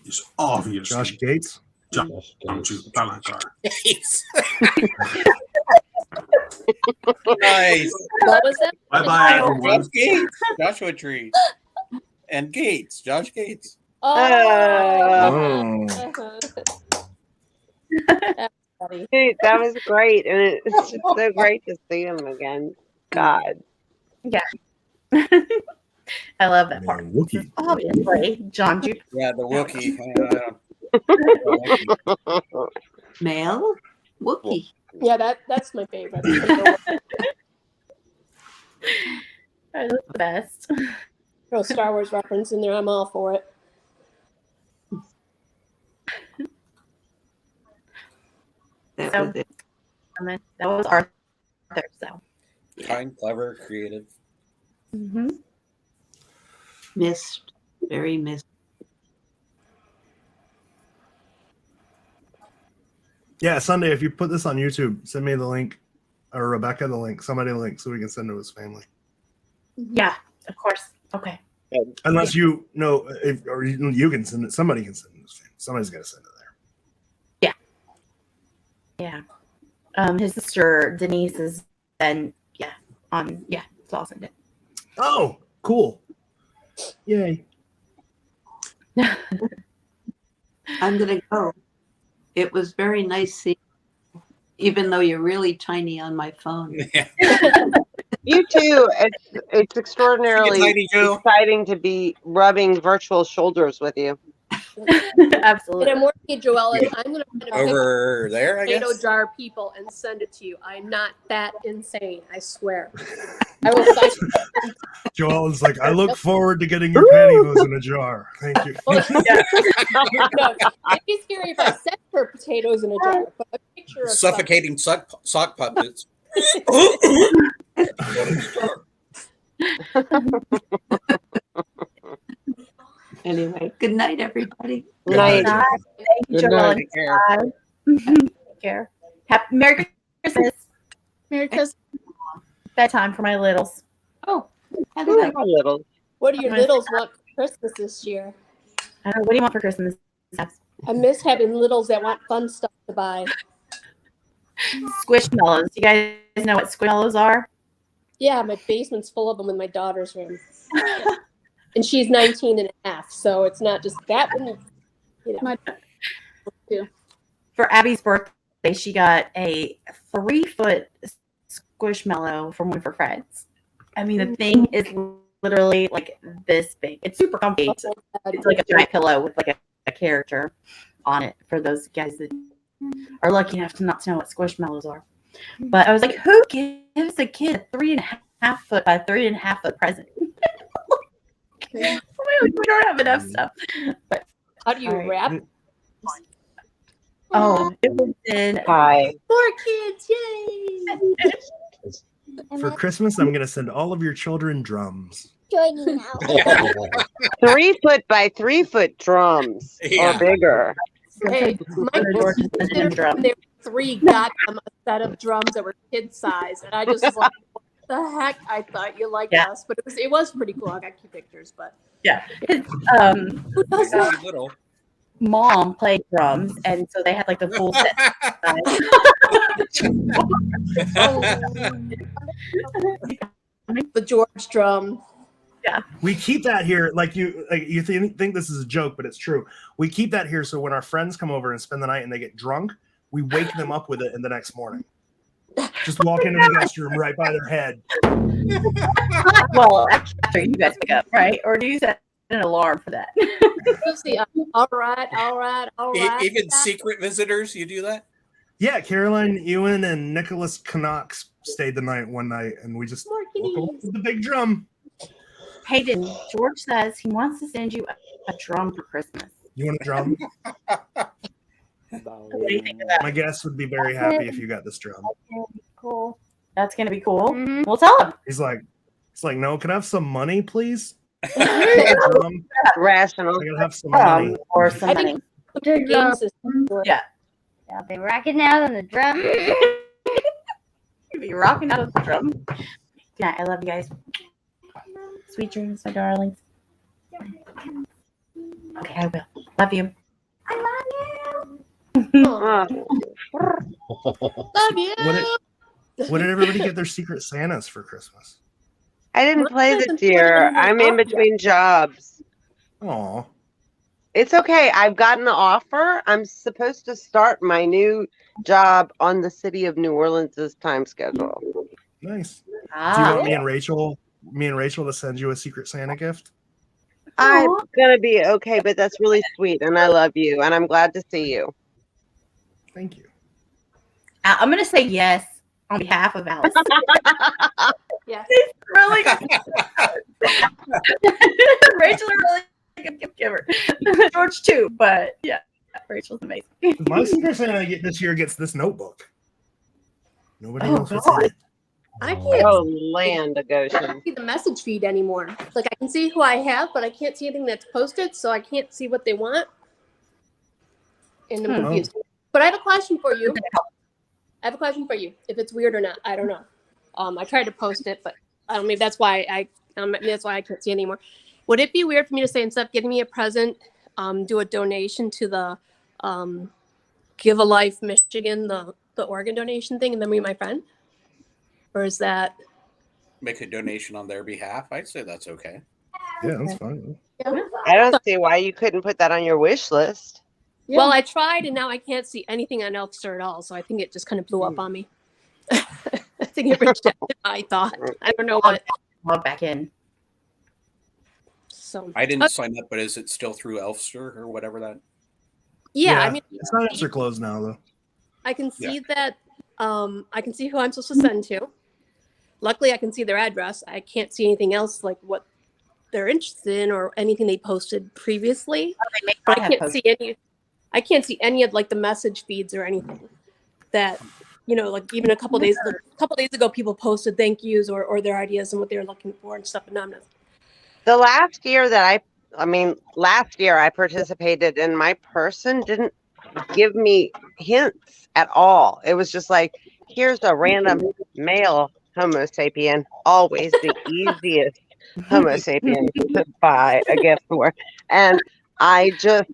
is obviously Josh Gates. John Josh J. Gates. Palancar. Nice. What was that? Bye bye, everyone. Josh Gates. Joshua Tree. And Gates. Josh Gates. Oh. Oh. That's funny. Dude, that was great. And it's just so great to see him again. God. I love that part. Male Wookiee. Obviously, John Ju. Yeah, the Wookiee. Male Wookiee. Yeah, that's my favorite. Are the best. Throw a Star Wars reference in there. I'm all for it. That So- was it. That was Arthur. So. Kind, clever, creative. Mm-hmm. Missed. Very missed. Yeah, Sunday, if you put this on YouTube, send me the link, or Rebecca the link, somebody the link, so we can send it to his family. Yeah, of course. Okay. Unless you know, or you can send it, somebody can send it to his family. Somebody's got to send it there. Yeah. His sister Denise is then so I'll send it. Oh, cool. Yay. I'm going to go. It was very nice seeing you, even though you're really tiny on my phone. You too. It's extraordinarily Tiny Joe. exciting to be rubbing virtual shoulders with you. And Absolutely. I'm working at Joelle, and I'm going to find a Over there, I potato guess. jar people and send it to you. I'm not that insane. I swear. I will sign. Joel is like, I look forward to getting your pantyhose in a jar. Thank you. No, it'd be scary if I sent her potatoes in a jar, but a picture of Suffocating sock puppets. Anyway, good night, everybody. Good Night. night. Thank you, Good Joel. night. Take care. Take care. Happy Merry Christmas. Merry Christmas. Bedtime for my littles. Oh, I think that- Little. What do your littles want for Christmas this year? I don't know, what do you want for Christmas? I miss having littles that want fun stuff to buy. Squishmallows. You guys know what squishmallows are? Yeah, my basement's full of them in my daughter's room. And she's 19 and a half, so it's not just that one. You know. For Abby's birthday, she got a 3-foot squishmallow from one of her friends. I mean, the thing is literally like this big. It's super comfy. It's like a giant pillow with like a character on it for those guys that are lucky enough to not know what squishmallows are. But I was like, who gives a kid a 3.5 foot by 3.5 foot present? We don't have enough stuff. But how do you wrap? Oh, it was in Hi. 4 kids, yay! For Christmas, I'm gonna send all of your children drums. Joining now. 3 foot by 3 foot drums or bigger. Hey, my kids considered when they were 3 got them a set of drums that were kid size, and I just was like, what the heck? I thought you liked us, but it was pretty cool. I got cute pictures, but yeah. Who does that? Little. Mom played drums, and so they had like the full set. The George drum. Yeah. We keep that here, like you think this is a joke, but it's true. We keep that here so when our friends come over and spend the night and they get drunk, we wake them up with it in the next morning. Just walk into the guest room right by their head. Well, after you guys pick up, right? Or do you set an alarm for that? See, all right. Even secret visitors, you do that? Yeah, Caroline Ewan and Nicholas Knox stayed the night one night, and we just woke up with the big drum. Hayden, George says he wants to send you a drum for Christmas. You want a drum? What do you think of that? My guest would be very happy if you got this drum. Cool. That's gonna be cool. We'll tell him. He's like, no, can I have some money, please? Rational. I gotta have some money. Or some I money. think the game system. Yeah. I'll be rocking out on the drum. You'll be rocking out with the drum. Yeah, I love you guys. Sweet dreams, my darlings. Okay, I will. Love you. Uh, Love you. What did everybody get their secret Santas for Christmas? I didn't play this year. I'm in between jobs. Aw. It's okay. I've gotten an offer. I'm supposed to start my new job on the City of New Orleans' time schedule. Nice. Do you want me and Rachel to send you a secret Santa gift? I'm gonna be okay, but that's really sweet, and I love you, and I'm glad to see you. Thank you. I'm gonna say yes on behalf of Alice. Yeah. Really good. Rachel a really good gift giver. George too, but yeah, Rachel's amazing. My secret Santa this year gets this notebook. Nobody Oh, knows what's in God. it. I can't Oh, land of Goshen. see the message feed anymore. Like I can see who I have, but I can't see anything that's posted, so I can't see what they want. And I'm confused. But I have a question for you. If it's weird or not, I don't know. I tried to post it, but I don't. Maybe that's why I can't see anymore. Would it be weird for me to say instead of giving me a present, do a donation to the Give a Life Michigan, the organ donation thing, and then meet my friend? Or is that Make a donation on their behalf? I'd say that's okay. Yeah, that's fine. I don't see why you couldn't put that on your wish list. Yeah. Well, I tried, and now I can't see anything on Elfster at all. So I think it just kind of blew up on me. I think it rejected my thought. I don't know what. Log back in. So I didn't sign up, but is it still through Elfster or whatever that? Yeah, I mean, it's not Elfster closed now though. I can see that. I can see who I'm supposed to send to. Luckily, I can see their address. I can't see anything else like what they're interested in or anything they posted previously. But I can't see any. I can't see any of like the message feeds or anything that, like even a couple days ago, people posted thank yous or their ideas and what they're looking for and stuff. And I'm not. The last year that last year I participated and my person didn't give me hints at all. It was just like, here's a random male Homo sapien, always the easiest Homo sapiens to buy a gift for. And I just,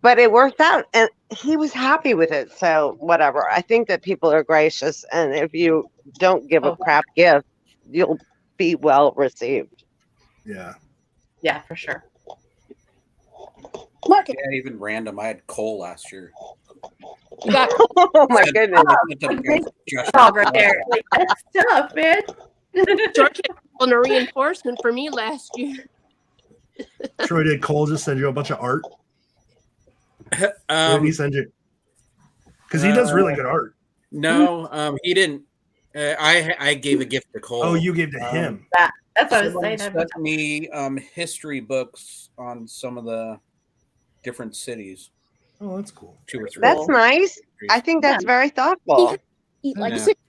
but it worked out and he was happy with it. So whatever. I think that people are gracious. And if you don't give a crap gift, you'll be well received. Yeah. Yeah, for sure. Mark it. Yeah, even random. I had coal last year. You got Oh my goodness. Dog right there. Like, that's tough, man. George on a reinforcement for me last year. Troy, did Cole just send you a bunch of art? What did he send you? Because he does really good art. No, he didn't. I gave a gift to Cole. Oh, you gave to him. That's what I was Someone saying. sent me history books on some of the different cities. Oh, that's cool. 2 or 3. That's nice. I think that's very thoughtful. Eat like Yeah. 6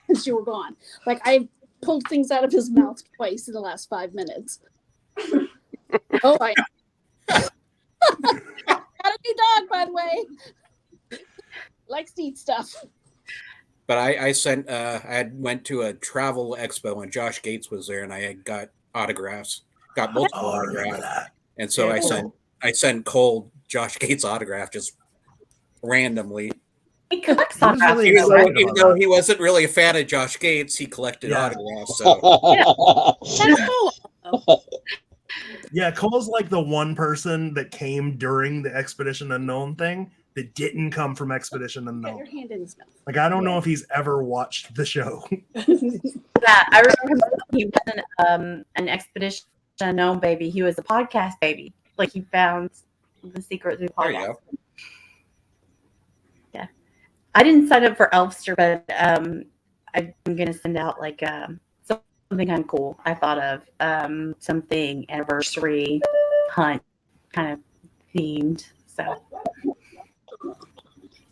since you were gone. Like I pulled things out of his mouth twice in the last 5 minutes. Oh, I got a new dog, by the way. Likes to eat stuff. But I sent. I went to a travel expo and Josh Gates was there, and I had got autographs. Got multiple Oh, I remember autographs, that. and so I sent Cole Josh Gates autograph just randomly. He collects He was autographs. really Even excited though about that. he wasn't really a fan of Josh Gates, he collected Yeah. autographs. So That's cool. Yeah, Cole's like the one person that came during the Expedition Unknown thing that didn't come from Expedition Get Unknown. your hand in his mouth. Like, I don't know if he's ever watched the show. Yeah, I remember he wasn't an Expedition Unknown baby. He was a podcast baby. Like he found the secret through there you podcast. go. Yeah, I didn't sign up for Elfster, but I'm gonna send out like something kind of cool. I thought of something anniversary hunt kind of themed. So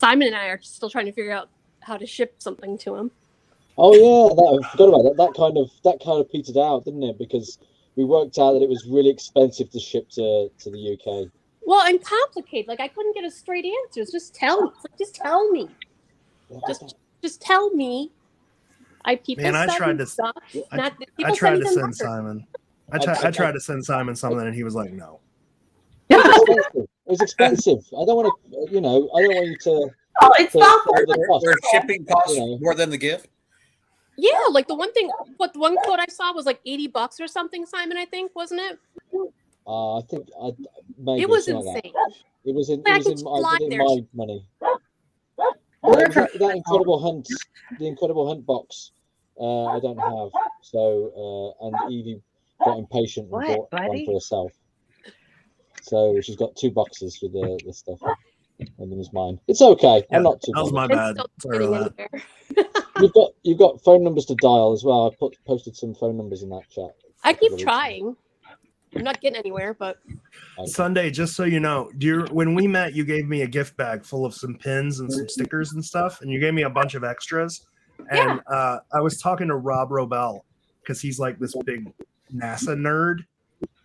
Simon and I are still trying to figure out how to ship something to him. Oh yeah, I forgot about that. That kind of petered out, didn't it? Because we worked out that it was really expensive to ship to the UK. Well, and complicated. Like I couldn't get a straight answer. Just tell me. It's like, just tell me. Just tell me. People Man, I send tried to- stuff. I People tried to even send letters. Simon. I tried to send Simon something, and he was like, "No." It was expensive. I don't want to, I don't want you to. oh, it's not for Were shipping costs You know. more than the gift? Yeah, like the one quote I saw was like $80 or something, Simon, I think, wasn't it? I think maybe It was something like insane. that. It was in, I it was could in, fly in there. my money. That Incredible Hunt, the Incredible Hunt box, I don't have. So, and Evie got impatient and What, bought buddy? one for herself. So she's got 2 boxes with the stuff. And then it's mine. It's okay. Yeah, I'm not too that was bothered. my I'm bad. still Sorry getting about that. anywhere. You've got phone numbers to dial as well. I posted some phone numbers in that chat. I keep trying. I'm not getting anywhere, but Sunday, just so you know, when we met, you gave me a gift bag full of some pins and some stickers and stuff, and you gave me a bunch of extras. And I was talking to Rob Robel because he's like this big NASA nerd,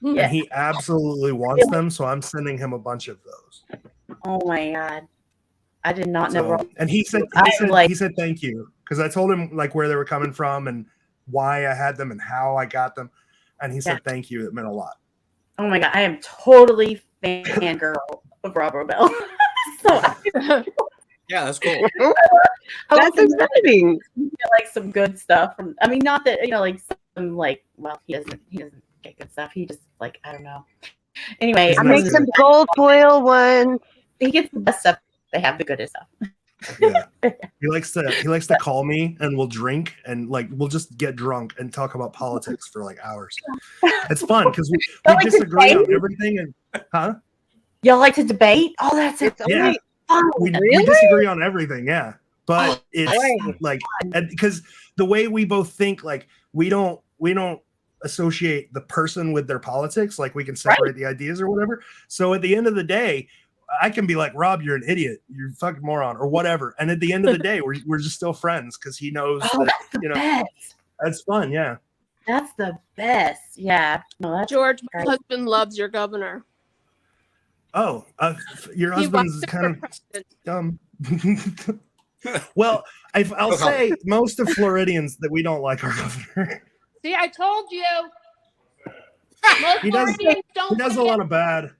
Yeah. and he absolutely wants them. So I'm sending him a bunch of those. Oh my god, I did not know. So, and he said thank you because I told him like where they were coming from and why I had them and how I got them, and he said thank you. It meant a lot. Oh my god, I am totally fangirl of Rob Robel. So Yeah, that's cool. That's exciting. like some good stuff from. I mean, not that like some like. Well, he doesn't get good stuff. He just like I don't know. Anyway, I make some gold foil ones. He gets the best stuff. They have the goodest stuff. Yeah. He likes to call me and we'll drink and like we'll just get drunk and talk about politics for like hours. It's fun because we like to disagree on debate? everything and Y'all like to debate? Oh, that's it. yeah. We disagree on everything, yeah. But it's right. like because the way we both think, like we don't associate the person with their politics, like we can separate the ideas or whatever. So at the end of the day, I can be like, Rob, you're an idiot, you're a fucking moron, or whatever. And at the end of the day, we're just still friends because he knows that Best. that's fun. Yeah. That's the best. Yeah. No, that's George, my great. husband loves your governor. Oh, your He husband's wants to kind for of president. dumb. Well, I'll Okay. say most of Floridians that we don't like our governor. See, I told you. Most He does. Floridians don't He does a like lot of bad.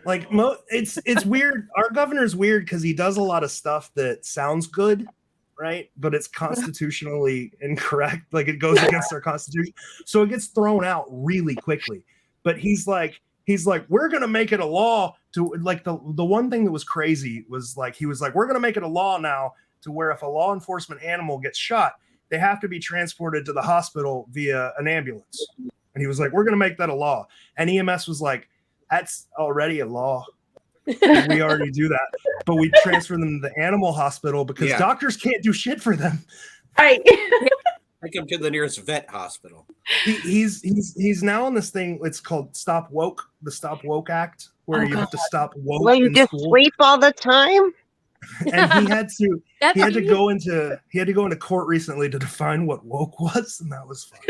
Like it's weird. Our governor's weird because he does a lot of stuff that sounds good, right? But it's constitutionally incorrect. Like it goes against our constitution, so it gets thrown out really quickly. But he's like, we're gonna make it a law to like the one thing that was crazy was like he was like, we're gonna make it a law now to where if a law enforcement animal gets shot, they have to be transported to the hospital via an ambulance. And he was like, we're gonna make that a law. And EMS was like, that's already a law. We already do that, but we transfer them to the animal hospital because Yeah. doctors can't do shit for them. Right. Take him to the nearest vet hospital. He's now on this thing. It's called Stop Woke, the Stop Woke Act, where Oh, you have to stop woke Well, you in just school. sleep all the time. And he had to That's go into court recently to define what woke was, and that was fun.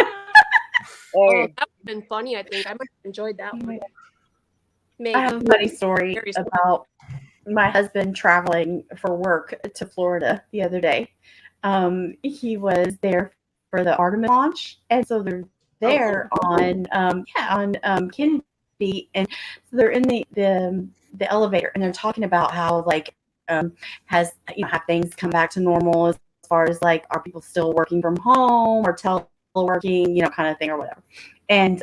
Oh, Hey, that would have been funny. I think I might have enjoyed that one. Maybe. I have a funny story Very smart. about my husband traveling for work to Florida the other day. He was there for the Artemis launch, and so they're there on Kennedy, and so they're in the elevator, and they're talking about how like have things come back to normal as far as like are people still working from home or teleworking, kind of thing or whatever. And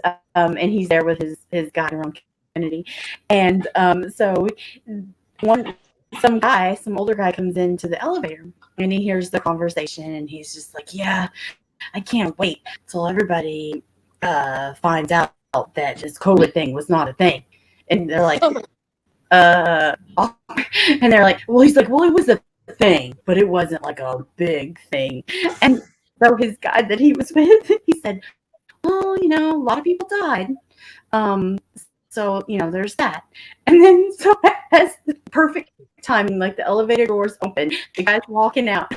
he's there with his guy around Kennedy, and so some older guy comes into the elevator and he hears the conversation and he's just like, yeah, I can't wait till everybody finds out that this COVID thing was not a thing. And they're like, and they're like, well, he's like, well, it was a thing, but it wasn't like a big thing. And so his guy that he was with, he said, well, a lot of people died. So, there's that. And then so as the perfect timing, like the elevator doors open, the guy's walking out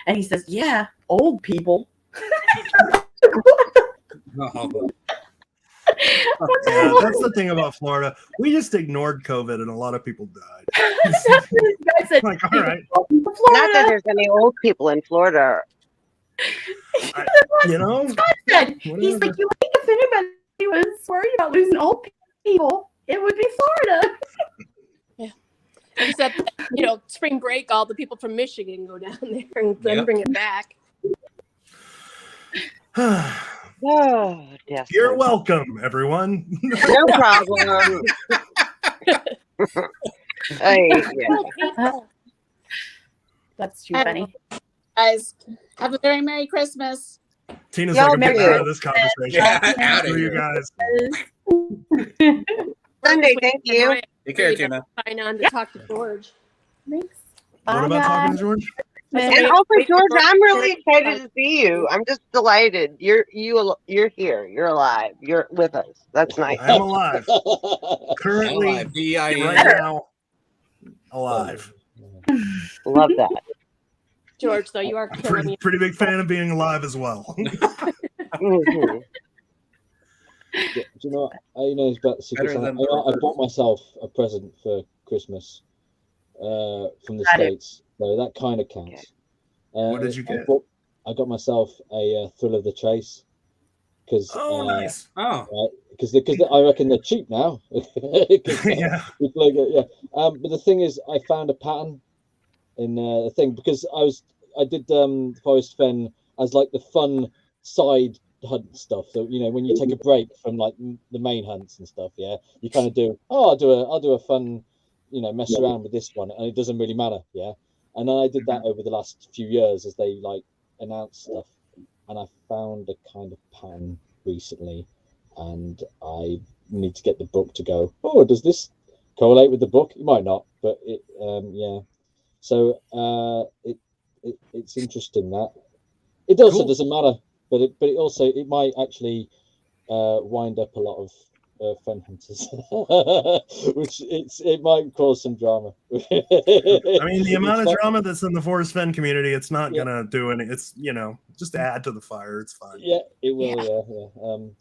and he says, yeah, old people. Oh, Yeah, that's the thing about Florida. We just ignored COVID, and a lot of people died. That's what this guy said. Like, all right, not that Florida. there's any old people in Florida. you know, Scott said, he's whatever. like, you think if anybody was worried about losing old people, it would be Florida. Except, spring break, all the people from Michigan go down there and then Yep. bring it back. Oh, yes. You're welcome, everyone. No problem. Hey, yeah. That's too funny. Guys, have a very Merry Christmas. Tina's Y'all like, I'm getting Merry out of this conversation. Yeah, out of Screw you here. guys. Sunday, thank you. Take care, Tina. Sign on to talk to George. Thanks. What Bye, about talking guys. to George? And also, George, I'm really excited to see you. I'm just delighted. You're here. You're alive. You're with us. That's nice. I'm alive. Currently, Alive. D-I-N. right now, alive. Love that. George, though, you are killing me. Pretty big fan of being alive as well. Mhm. Yeah, do you know what? It's about the secret. Better than I bought myself a present for Christmas from the Got it. States, so that kind of counts. What did you get? I got myself a Thrill of the Chase because Oh, nice. Oh, because I reckon they're cheap now. 'Cause, Yeah. people yeah. But the thing is, I found a pattern in the thing because I did Forest Fen as like the fun side hunt stuff. So when you take a break from like the main hunts and stuff, yeah, you kind of do. Oh, I'll do a fun, mess around with this one, and it doesn't really matter, yeah. And then I did that over the last few years as they like announced stuff, and I found a kind of pattern recently, and I need to get the book to go. Oh, does this correlate with the book? It might not, but it yeah. So it's interesting that it also Cool. doesn't matter, but it also it might actually wind up a lot of fen hunters, which it might cause some drama. I mean, the amount of drama that's in the Forest Fen community, it's not gonna do any. It's just add to the fire. It's fine. Yeah, it will.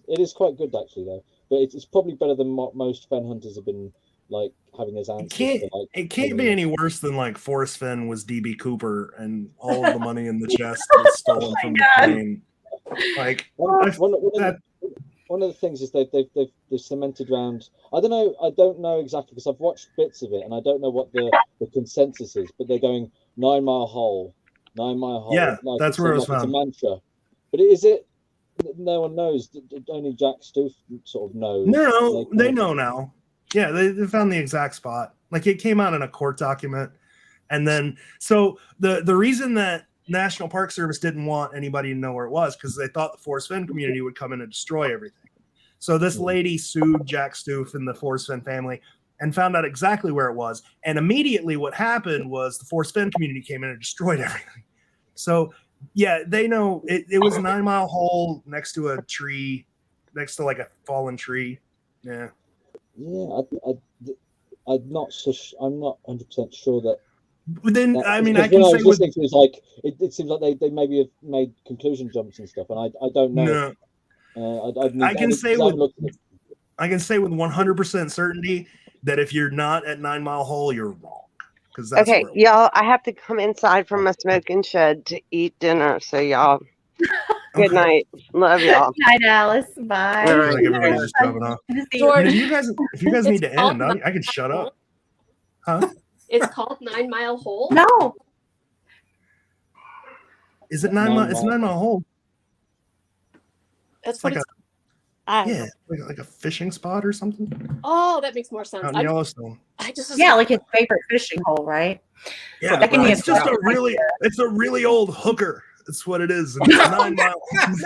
Yeah. It is quite good actually, though. But it's probably better than what most fen hunters have been like having his It answers. can't, for, like, it can't 10 be years. any worse than like Forrest Fenn was DB Cooper and all of the money in the chest was stolen from the plane. Like, One, I- one, one, that- one of the things is they've cemented around. I don't know exactly because I've watched bits of it and I don't know what the consensus is, but they're going 9 Mile Hole, 9 Mile Hole. Yeah, that's where it was it's a found. mantra. But is it? No one knows. Only Jack Stoof sort of knows. No, they kind of- know now. Yeah, they found the exact spot. Like it came out in a court document. And then so the reason that National Park Service didn't want anybody to know where it was because they thought the Forrest Fenn community would come in and destroy everything. So this lady sued Jack Stoof and the Forrest Fenn family and found out exactly where it was. And immediately what happened was the Forrest Fenn community came in and destroyed everything. So yeah, they know it was 9 Mile Hole next to a tree, next to like a fallen tree. Yeah. Yeah, I'm not so. I'm not 100% sure that. But then that- I mean because I can when say was with listening to it, it's like it seems like they maybe have made conclusion jumps and stuff, and I don't know. no, I can say with- looked, I can say with 100% certainty that if you're not at 9 Mile Hole, you're wrong. Because that's Okay, where it was. y'all, I have to come inside from a smoking shed to eat dinner. So y'all, good Okay. night. Love y'all. Night, Alice. Bye. I feel like everybody's just jumping off. Good to see George, I mean, if you guys need to It's called end, I can shut up. Huh? It's called 9 Mile Hole. No, Is it 9 Mile? It's 9 Mile Hole. That's It's what like it's. I don't Yeah, know. like a fishing spot or something Oh, that makes more sense. out in Yellowstone. I just yeah, like his favorite fishing hole, right? Yeah, That can be it's a just problem. it's a really old hooker. That's what it is. And it's 9 Mile.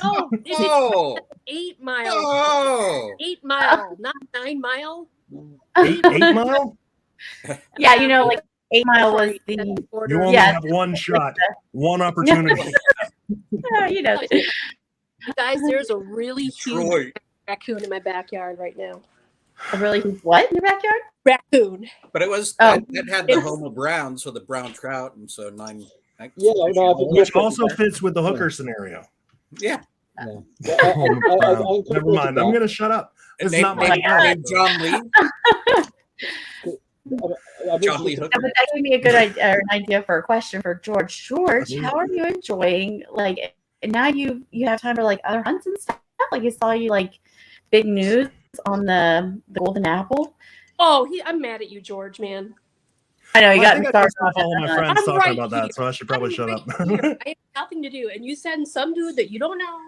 no. It's Oh, 8 mile. oh, 8 mile, not 9 mile. 8 mile. Yeah, you know, like 8 Mile was the You only Yeah. have one shot, one opportunity. you know. You guys, there's a really huge Detroit. raccoon in my backyard right now. A really what in your backyard? Raccoon. But it was Oh. that had the It's- Homo Brown, so the brown trout, and so 9. Yeah, no, I've Which also fits with the hooker scenario. Yeah. Yeah. Oh, never mind. I'm gonna shut up. It's Name- not my name- fault. name John Lee. John Lee Yeah, Hooker. but that gave me a good idea, or an idea for a question for George. George, how are you enjoying like now you have time for like other hunts and stuff? Like I saw you like big news on the golden apple. Oh, I'm mad at you, George, man. I know you Well, I got think me I started just saw on all my that. friends I'm talking right about here. that, so I should probably shut up. Here. I have nothing to do, and you send some dude that you don't know.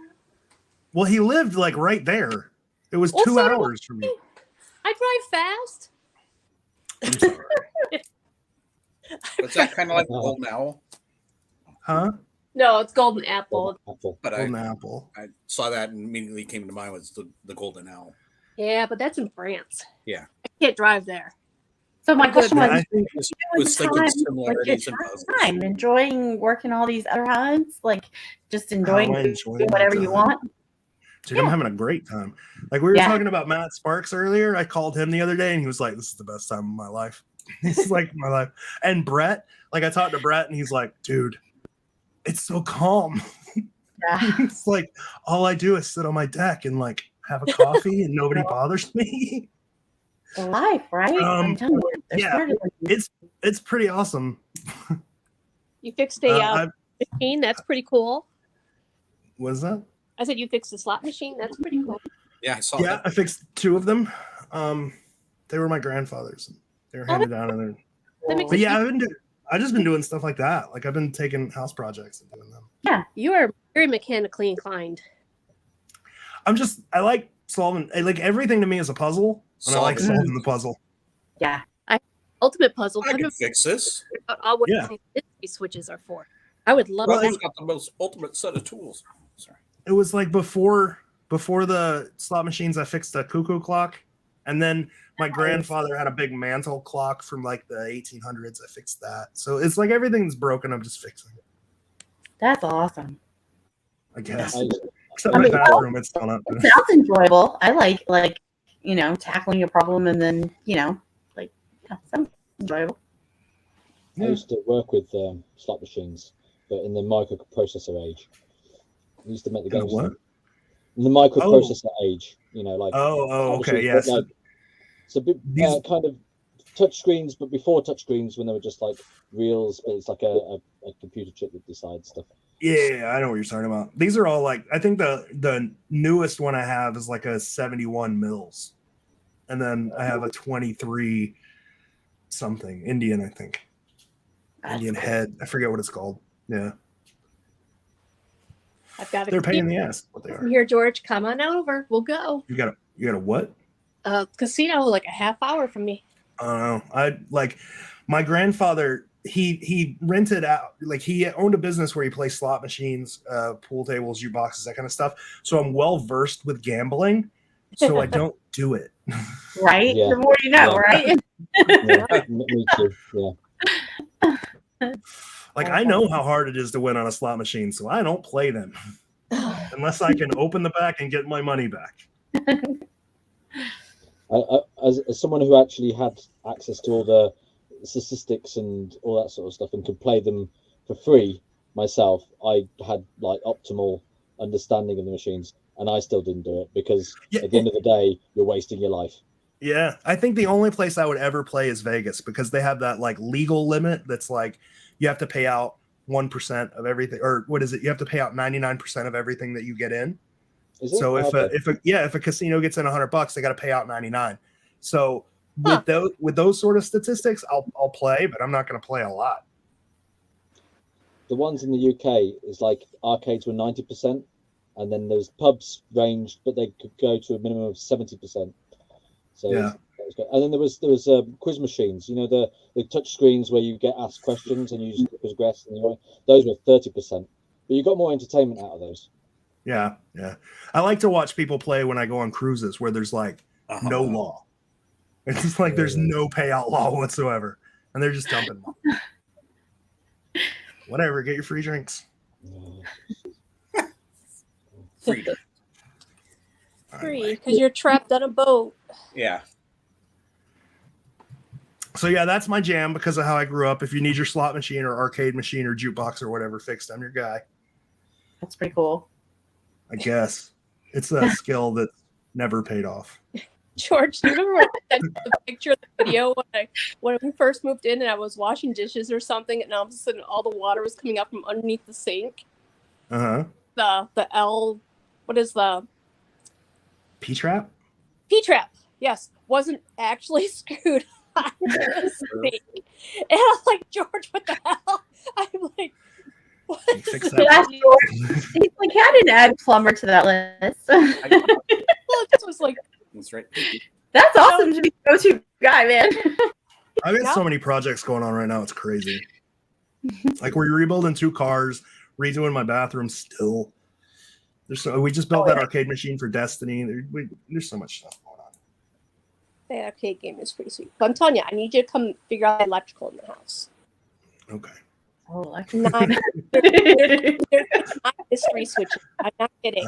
Well, he lived like right there. It was Well, 2 so do hours from me. I drive fast. I'm sorry. Was that kind of like Golden Owl? Huh? No, it's golden apple. But Golden apple. I saw that and immediately came to mind was the Golden Owl. Yeah, but that's in France. Yeah. I can't drive there. So my question Yeah, was, I think Was, doing was thinking time, like similarities your and puzzles. time, enjoying working all these other hunts, like just how enjoying I enjoy doing my whatever you time. want. Dude, I'm having a great time. Like we were Yeah. talking about Matt Sparks earlier. I called him the other day and he was like, "This is the best time of my life." He's like my life. And Brett, like I talked to Brett and he's like, "Dude, it's so calm." Yeah. It's like all I do is sit on my deck and like have a coffee and nobody bothers me. Life, right? I'm telling you, they're yeah, smarter than you. it's pretty awesome. You fixed a I- machine. That's pretty cool. What is that? I said you fixed a slot machine. That's pretty cool. Yeah, I saw Yeah, that. I fixed 2 of them. They were my grandfather's. They were handed down in there. That makes But it yeah, I've just been doing stuff like that. Like I've been taking house projects and doing them. Yeah. You are very mechanically inclined. I like solving like everything to me is a puzzle. And I like Solving. solving the puzzle. Yeah. Ultimate puzzle. I can fix this. All what Yeah. these switches are for. I would love Well, that. who's got the most ultimate set of tools? Sorry. It was like before the slot machines, I fixed a cuckoo clock. And then my grandfather had a big mantle clock from like the 1800s. I fixed that. So it's like everything's broken. I'm just fixing it, That's awesome. I guess. I, Except I my mean, bathroom, it's still not It finished. sounds enjoyable. I like tackling a problem and then sounds enjoyable. I used to work with slot machines, but in the microprocessor age. I used to make the In the games. what? In the microprocessor age, like. Oh, okay, obviously, yes. Like, it's a bit These- kind of touch screens, but before touch screens when they were just like reels, but it's like a computer chip that decides stuff. Yeah, I know what you're talking about. These are all like, I think the newest one I have is like a 71 mils, and then I have a 23 something Indian, I think. Indian head. I forget what it's called. Yeah, I've got they're a pain in the ass. What they are. Here, George, come on over. We'll go. You got a what? Casino, like a half hour from me. I don't know. I like my grandfather. He rented out, like he owned a business where he plays slot machines, pool tables, jukeboxes, that kind of stuff. So I'm well versed with gambling. So I don't do it. Right? Yeah. The more you know, right? Yeah, me too. Yeah. Like I know how hard it is to win on a slot machine, so I don't play them unless I can open the back and get my money back. As someone who actually had access to all the statistics and all that sort of stuff and could play them for free myself, I had like optimal understanding of the machines, and I still didn't do it because at the end of the day, you're wasting your life. Yeah, I think the only place I would ever play is Vegas because they have that like legal limit that's like you have to pay out 1% of everything, or what is it? You have to pay out 99% of everything that you get in. Is it? So if Okay. a casino gets in $100, they got to pay out 99. So with those sort of statistics, I'll play, but I'm not going to play a lot. The ones in the UK is like arcades were 90%, and then there's pubs ranged, but they could go to a minimum of 70%. So Yeah. that was good. And then there was quiz machines, you know, the touch screens where you get asked questions and you just progress, and those were 30%. But you got more entertainment out of those. Yeah, yeah. I like to watch people play when I go on cruises where there's like no law. It's just like there's no payout law whatsoever, and they're just dumping money. Whatever, get your free drinks. Freedom. Free, because you're trapped on a boat. Yeah. So yeah, that's my jam because of how I grew up. If you need your slot machine or arcade machine or jukebox or whatever fixed, I'm your guy. That's pretty cool. I guess it's a skill that never paid off. George, do you remember when I sent you the picture of the video when we first moved in and I was washing dishes or something, and all of a sudden all the water was coming up from underneath the sink? Uh huh. The L, what is the P-trap? P-trap? Yes, wasn't actually screwed on the sink. And I'm like, George, what the hell? I'm like, what? Fix That's that. He's like, I didn't add plumber to that list. Well, this was like, That's right. That's awesome to be the go-to guy, man. I've got so many projects going on right now. It's crazy. Like we're rebuilding 2 cars, redoing my bathroom still. We just built that arcade machine for Destiny. There's so much stuff going on. the arcade game is pretty sweet. But I'm telling you, I need you to come figure out the electrical in the house. Okay. Oh, Not, there's not mystery switches. I'm not kidding.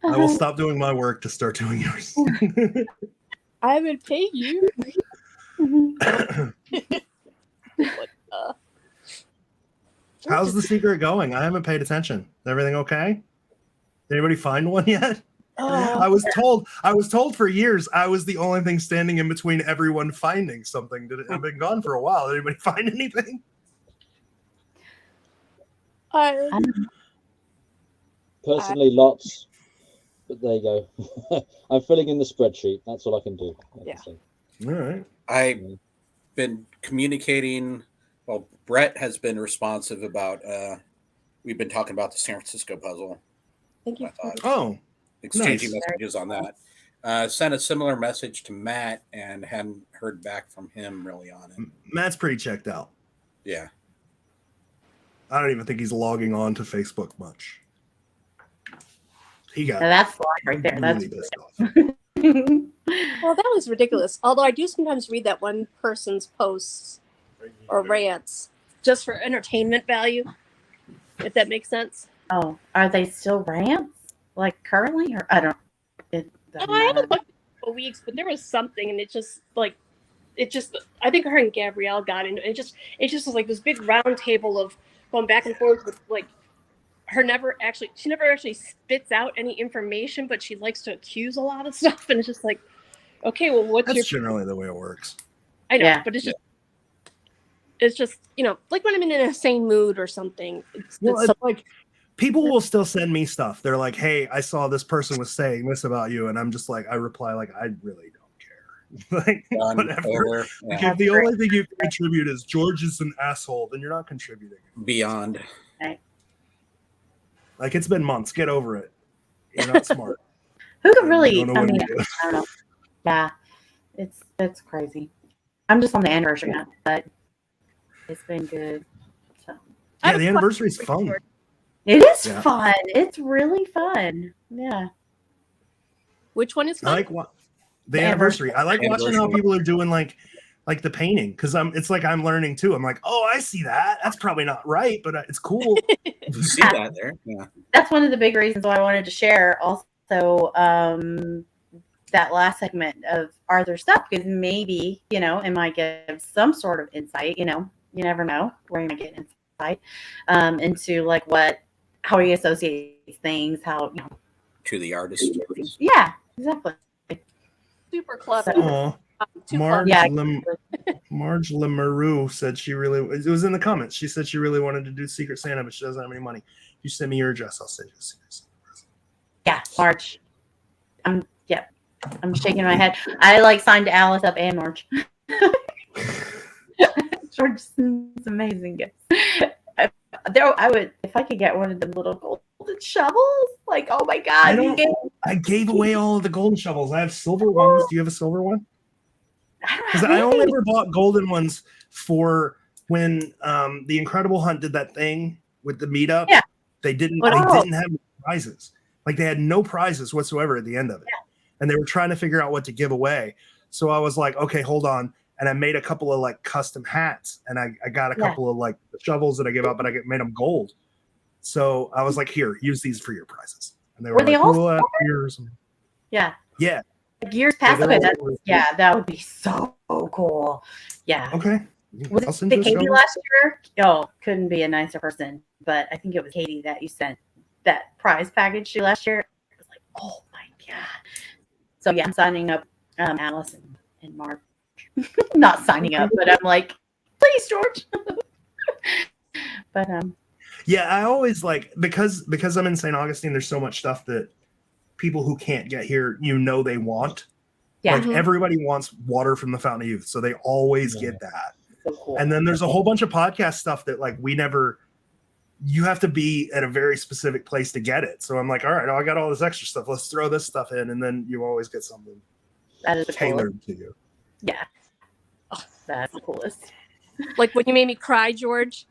I will stop doing my work to start doing yours. I would pay you. How's the secret going? I haven't paid attention. Is everything okay? Did anybody find one yet? I was told for years I was the only thing standing in between everyone finding something. I've been gone for a while. Did anybody find anything? Personally, lots. But there you go. I'm filling in the spreadsheet. That's all I can do. Yeah. All right. I've been communicating. Well, Brett has been responsive about. We've been talking about the San Francisco puzzle. Thank you. Oh, Exchanging nice. messages on that. Sent a similar message to Matt and hadn't heard back from him really on it. Matt's pretty checked out. Yeah. I don't even think he's logging on to Facebook much. He got Now that's live right there. really That's pissed off. Well, that was ridiculous. Although I do sometimes read that one person's posts or rants just for entertainment value, if that makes sense. Oh, are they still rants? Like currently, or I don't. It doesn't I haven't matter. looked for weeks, but there was something, and I think her and Gabrielle got into it. It just was like this big round table of going back and forth with like she never actually spits out any information, but she likes to accuse a lot of stuff, and it's just like, okay, well, what's That's your generally the way it works. I know, Yeah. but it's just like when I'm in an insane mood or something. Well, it's like people will still send me stuff. They're like, "Hey, I saw this person was saying this about you," and I'm just like, I reply like, "I really don't care." Like, Done, whatever. over, Like, yeah. if the only thing you can contribute is George is an asshole, then you're not contributing. Beyond. Like, it's been months. Get over it. You're not smart. Who could You really? don't know I what mean, to do. I don't know. Yeah, it's crazy. I'm just on the anniversary now, but it's been good. So. Yeah, the anniversary is fun. It is Yeah. fun. It's really fun. Yeah. Which one is I fun? like what the anniversary. I like watching how people are doing like the painting because it's like I'm learning too. I'm like, oh, I see that. That's probably not right, but it's cool. You see that there? Yeah. That's one of the big reasons why I wanted to share also that last segment of Arthur's stuff, because maybe, it might give some sort of insight, you never know where you might get insight into like how he associates things, how, To the artist. Yeah, exactly. Super clever. Oh, Marge, Yeah. Marge Lemeroux said she really, it was in the comments. She said she really wanted to do Secret Santa, but she doesn't have any money. If you send me your address, I'll send you a Secret Santa present. Yeah, March. I'm shaking my head. I signed Alice up and March. George sends amazing gifts. I would, if I could get one of the little golden shovels. Like, oh my god! I gave away all of the golden shovels. I have silver ones. Do you have a silver one? Because I only ever bought golden ones for when the Incredible Hunt did that thing with the meetup. Yeah. They didn't have prizes. Like, they had no prizes whatsoever at the end of it. Yeah. And they were trying to figure out what to give away. So I was like, okay, hold on. And I made a couple of like custom hats, and I got a couple of like shovels that I gave out, but I made them gold. So I was like, here, use these for your prizes. And they were they like, all cool, silver? Yeah. Yeah. Like years past. they're Okay, all- that would be so cool. Yeah. Okay. Was I'll it send the you a Katie shovel. last year? Oh, couldn't be a nicer person. But I think it was Katie that you sent that prize package to last year. It was like, oh my god. So yeah, I'm signing up Alice and Mark. Not signing up, but I'm like, please, George. But Yeah, I always like because I'm in St. Augustine, there's so much stuff that people who can't get here, they want. Yeah. Like everybody wants water from the Fountain of Youth, so they always get that. So cool. And then there's a whole bunch of podcast stuff that like you have to be at a very specific place to get it. So I'm like, all right, I got all this extra stuff. Let's throw this stuff in, and then you always get something That is the tailored to you. Yeah. Oh, that's the coolest. Like when you made me cry, George,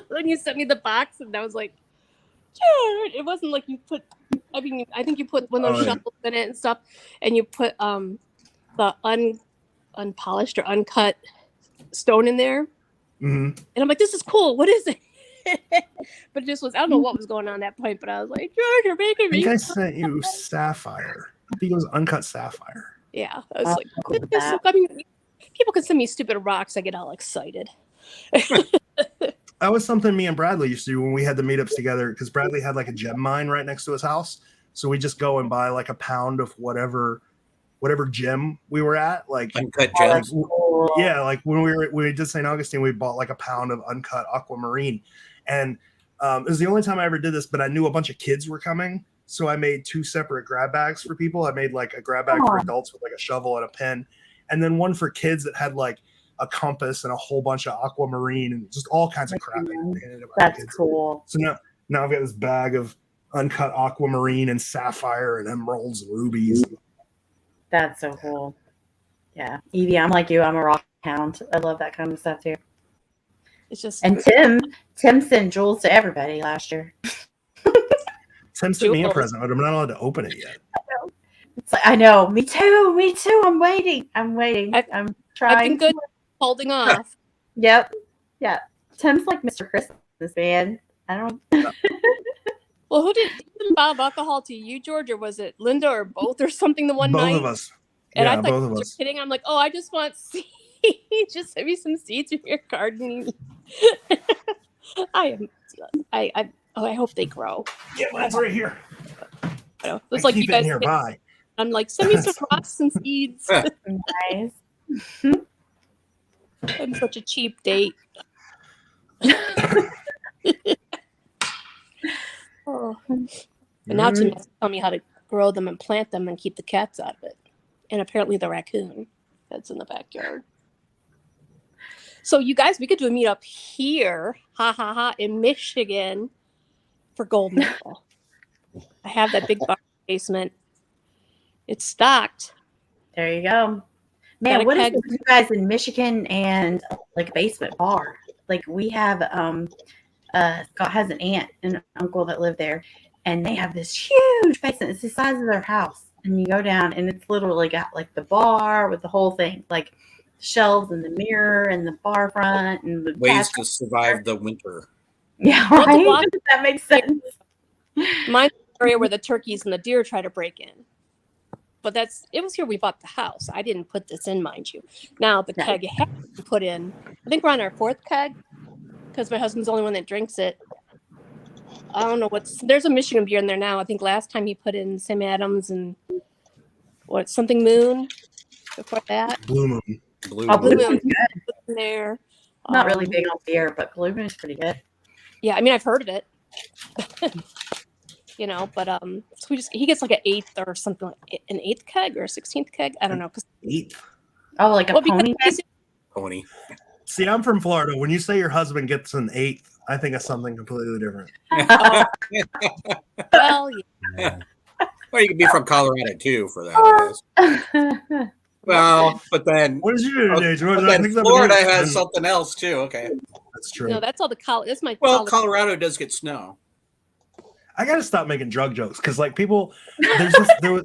when you sent me the box, and I was like, George, it wasn't like you put. I think you put one of those shovels in it and stuff, and you put the unpolished or uncut stone in there, Mm-hmm. and I'm like, this is cool. What is it? But it just was, I don't know what was going on at that point, but I was like, George, you're making I me. think I sent you sapphire. I think it was uncut sapphire. Yeah, I was like, cool with this is- that. I mean, people can send me stupid rocks. I get all excited. That was something me and Bradley used to do when we had the meetups together, because Bradley had like a gem mine right next to his house. So we just go and buy like a pound of whatever gem we were at. Like Uncut gems. yeah, like when we did St. Augustine, we bought like a pound of uncut aquamarine. And it was the only time I ever did this, but I knew a bunch of kids were coming. So I made 2 separate grab bags for people. I made like a grab bag for adults with like a shovel and a pen, and then one for kids that had like a compass and a whole bunch of aquamarine and just all kinds of crap. That's cool. So now I've got this bag of uncut aquamarine and sapphire and emeralds and rubies. That's so cool. Yeah. Evie, I'm like you. I'm a rock hound. I love that kind of stuff too. It's just And Tim sent jewels to everybody last year. Tim sent me a Jewels. present, but I'm not allowed to open it yet. It's like, I know. Me too. I'm waiting. I'm I've trying. been good holding off. Yep. Yeah. Tim's like Mr. Christmas, man. I don't. Well, who did bottle of alcohol to you, George, or was it Linda or both or something the one Both night? of us. And I Yeah, thought both you of were us. kidding. I'm like, oh, I just want seeds. Just send me some seeds from your garden. I hope they grow. Yeah, mine's right here. I know. It's I like keep you it guys. nearby. I'm like, send me some rocks and seeds. Nice. I'm such a cheap date. Oh. And now Tim has to tell me how to grow them and plant them and keep the cats out of it. And apparently the raccoon that's in the backyard. So you guys, we could do a meetup here, in Michigan for Golden Apple. I have that big bar basement. It's stocked. There you go. Got Man, a what is keg. it with you guys in Michigan and like a basement bar? Like we have Scott has an aunt and an uncle that live there, and they have this huge basement. It's the size of their house. And you go down and it's literally got like the bar with the whole thing, like shelves and the mirror and the bar front and the Ways cash- to survive the winter. Yeah, Well, the right. walk- That makes sense. Mine's the area where the turkeys and the deer try to break in. But it was here we bought the house. I didn't put this in, mind you. Now the No. keg has to put in. I think we're on our 4th keg because my husband's the only one that drinks it. I don't know there's a Michigan beer in there now. I think last time he put in Sam Adams and something Moon before that. Blue Moon. Blue Oh, Blue Blue Moon Moon's good. in there. Not really big on beer, but Blue Moon's pretty good. Yeah, I mean I've heard of it. But so he gets like an 8th or something, like an 8th keg or a 16th keg. I don't know. 8th. Oh, like a Because pony. he's- Pony. See, I'm from Florida. When you say your husband gets an 8th, I think of something completely different. well, yeah. Well, you could be from Colorado too for that, I guess. Well, but then, What is your age? What is but that? I then think that Florida means- has something else too. Okay. That's true. No, that's all the college. That's my Well, college. Colorado does get snow. I gotta stop making drug jokes because like people, there was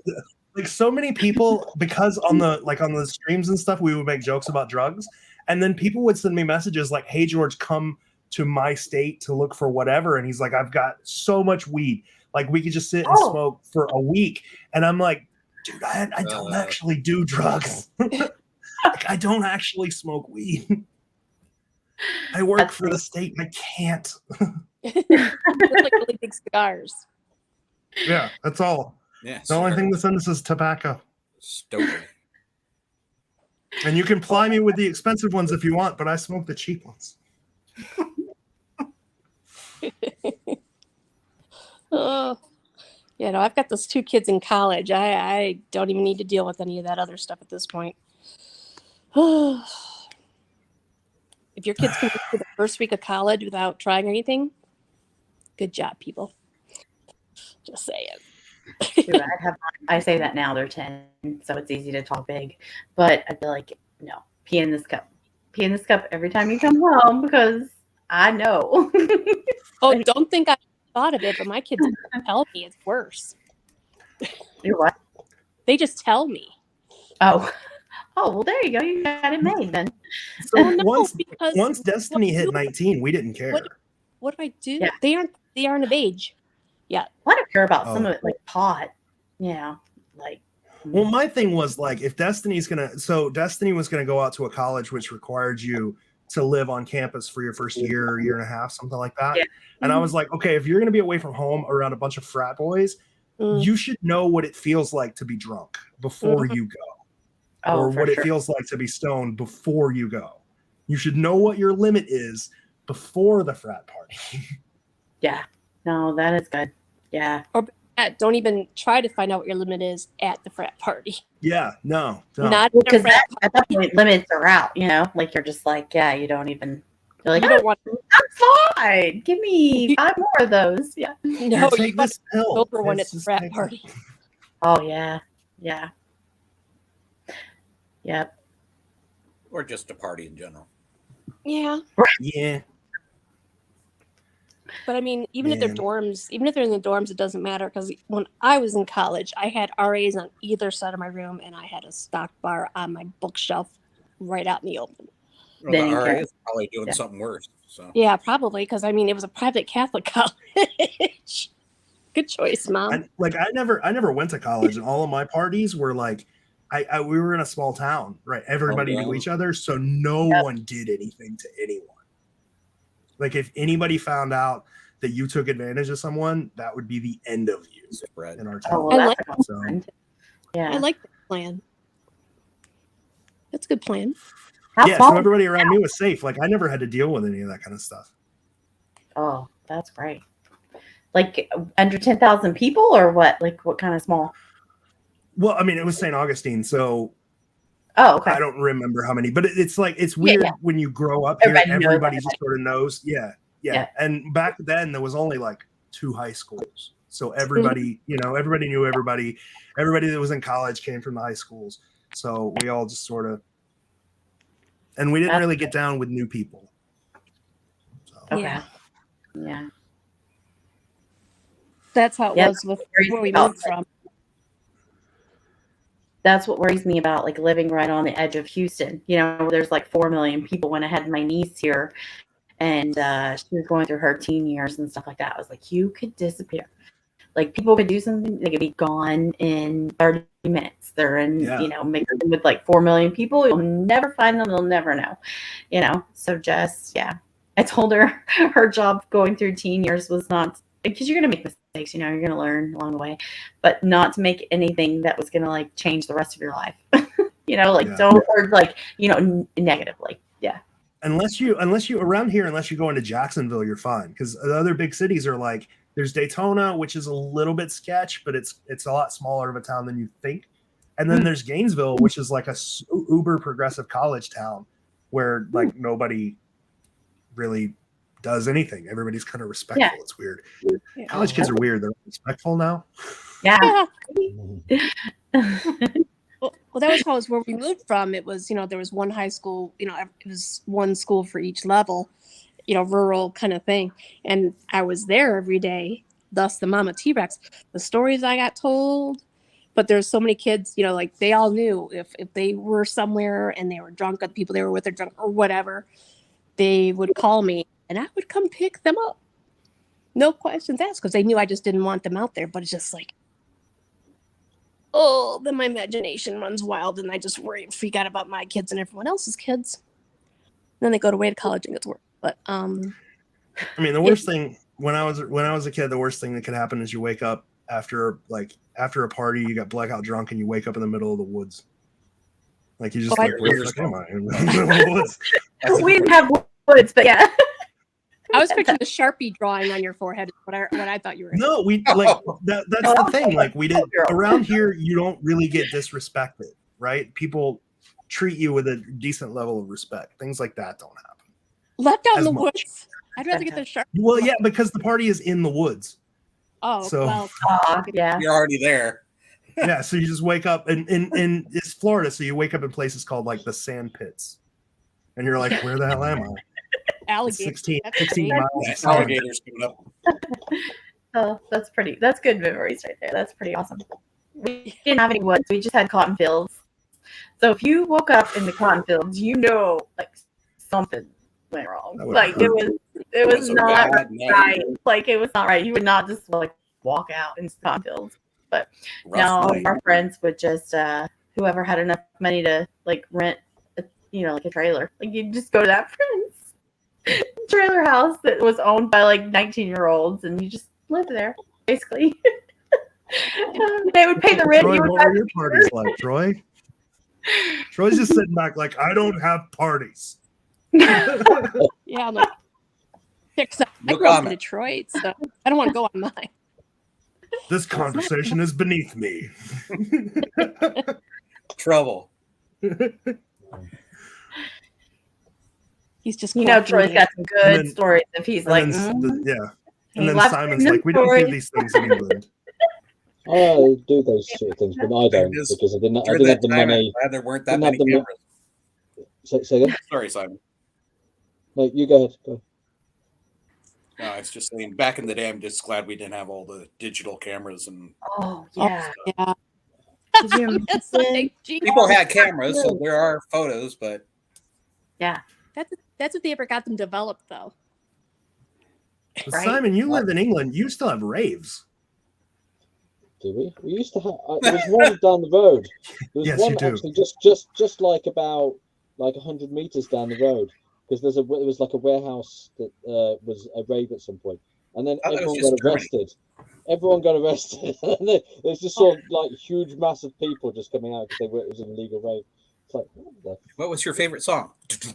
like so many people because on the streams and stuff we would make jokes about drugs, and then people would send me messages like, "Hey George, come to my state to look for whatever," and he's like, "I've got so much weed, like we could just sit and smoke for a week," and I'm like, "Dude, I don't actually do drugs. Like, I don't actually smoke weed. I work for the state and I can't." It's like really big cigars. Yeah, that's all. Yeah. The only thing that's in this is tobacco. Stoker. And you can ply me with the expensive ones if you want, but I smoke the cheap ones. Oh, no, I've got those 2 kids in college. I don't even need to deal with any of that other stuff at this point. If your kids can get through the first week of college without trying anything, good job, people. Just saying. Dude, I say that now they're 10, so it's easy to talk big. But I feel like, no, pee in this cup. Pee in this cup every time you come home because I know. Oh, don't think I thought of it, but my kids tell me it's worse. You're what? They just tell me. Oh, well, there you go. You got it made then. So Oh, no, because once Destiny hit 19, we didn't care. what do I do? Yeah. They aren't of age. Yeah. I don't care about some Oh. of it, like pot. Yeah, like. Well, my thing was like, if Destiny was going to go out to a college which required you to live on campus for your first year or year and a half, something like that. Yeah. And I was like, okay, if you're going to be away from home around a bunch of frat boys, Mm. you should know what it feels like to be drunk before Mhm. you go, Oh, or for what sure. it feels like to be stoned before you go. You should know what your limit is before the frat party. Yeah. No, that is good. Yeah. Don't even try to find out what your limit is at the frat party. Yeah, no. Not Because a frat at that point, limits are out, like you're just like, yeah, you don't even, you're like, You don't want I'm fine. Give me 5 more of those. Yeah. no. Here, You take want this pill. over one at It's the just frat take- party. Oh, yeah. Yeah. Yep. Or just a party in general. Yeah, Yeah. but I mean, even if they're Man. dorms, even if they're in the dorms, it doesn't matter because when I was in college, I had RAs on either side of my room, and I had a stock bar on my bookshelf right out in the open. Well, Then the you RA care. is probably doing Yeah. something worse. So Yeah, probably because I mean it was a private Catholic college. Good choice, Mom. I never went to college, and all of my parties were like, we were in a small town, right? Everybody Oh, knew yeah. each other, so no Yep. one did anything to anyone. Like if anybody found out that you took advantage of someone, that would be the end of you spread. in our Oh, town. well, I that's a So compliment. I Yeah. like that plan. That's a good good plan. How Yeah, small? so everybody around me was safe. Like I never had to deal with any of that kind of stuff. Oh, that's great. Like under 10,000 people or what? Like what kind of small? Well, I mean, it was St. Augustine, so Oh, okay. I don't remember how many, but it's like it's Yeah, weird yeah. when you grow up here. Everybody knows Everybody just everybody. sort of knows. Yeah. Yeah. And back then there was only like 2 high schools, so everybody, everybody knew everybody. Everybody that was in college came from the high schools, so we all just sort of, and we didn't That's really get down with new people. So. Okay. Yeah. Yeah. That's how it Yeah, was with worries where we about moved from. That's what worries me about like living right on the edge of Houston. There's like 4 million people. When I had my niece here and she was going through her teen years and stuff like that, I was like, you could disappear. Like people could do something, they could be gone in 30 minutes. They're in, mixing with like 4 million people. You'll never find them. They'll never know, So just, yeah. I told her her job going through teen years was not, because you're going to make mistakes, you're going to learn along the way, but not to make anything that was going to like change the rest of your life, don't, or like, negatively. Yeah. Unless you around here, unless you go into Jacksonville, you're fine. Because the other big cities are like, there's Daytona, which is a little bit sketch, but it's a lot smaller of a town than you think. And then there's Gainesville, which is like a uber progressive college town where like nobody really does anything. Everybody's kind of respectful. Yeah. It's weird. College kids are weird. They're respectful now. Yeah. Well, that was how it was where we moved from. It was, there was one high school, it was one school for each level, rural kind of thing. And I was there every day, thus the mama T-Rex. The stories I got told, but there's so many kids, like they all knew if they were somewhere and they were drunk, the people they were with are drunk or whatever, they would call me and I would come pick them up. No questions asked, because they knew I just didn't want them out there. But it's just like, oh, then my imagination runs wild and I just worry and freak out about my kids and everyone else's kids. And then they go away to college and get to work. But I mean, the worst thing when I was a kid, the worst thing that could happen is you wake up after a party, you got blackout drunk, and you wake up in the middle of the woods. Like you just where the fuck am I? In the middle of the woods. We didn't have woods, but yeah. I was picturing the Sharpie drawing on your forehead. What I thought you were. No, we like that's the thing. Like we did around here, you don't really get disrespected, right? People treat you with a decent level of respect. Things like that don't happen. Left out in as the much. woods. I'd rather get the Sharpie. Well, yeah, because the party is in the woods. Oh, So- well. Yeah. You're already there. Yeah, so you just wake up and it's Florida, so you wake up in places called like the sand pits. And you're like, where the hell am I? Alligator. 16 That's 16 weird. miles. Yeah, of sand. alligators coming up. Oh, that's good memories right there. That's pretty awesome. We didn't have any woods. We just had cotton fields. So if you woke up in the cotton fields, like something went wrong. That would Like hurt. it was Was a not bad night. right. Like it was not right. You would not just like walk out in the cotton fields. But Rough no, night. our friends would just whoever had enough money to like rent like a trailer. Like you just go to that friend's trailer house that was owned by like 19-year-olds and you just live there basically. They would pay the rent. Troy, You would what have were your parties like, Troy? Troy's just sitting back like, I don't have parties. Yeah, I'm like, fix up. I No grew up in comment. Detroit, so I don't want to go on mine. This conversation is beneath me. Trouble. He's just Troy's got some good And then- stories if he's like yeah. He And then left Simon's in like, we don't do stories. these things in England. I do those sort of things, but I don't Just because I didn't During have that the time, money. I'm glad there weren't that Didn't have many the mo- cameras. Say again? Sorry, Simon. No, you go ahead. Go. No, I was just saying, back in the day, I'm just glad we didn't have all the digital cameras and oh yeah. Yeah. Could you It's imagine? like, gee, people had cameras, so there are photos, but Yeah. that's if they ever got them developed, though. But Right. Simon, you live in England. You still have raves. Do we? We used to have. There was one down the road. There was Yes, one you do. actually just like about 100 meters down the road because there was like a warehouse that was a rave at some point, and then I thought it was everyone just got Germany. arrested. Everyone got arrested. And there's just sort of like huge mass of people just coming out because it was an illegal rave. It's like, what What was your favorite song? the-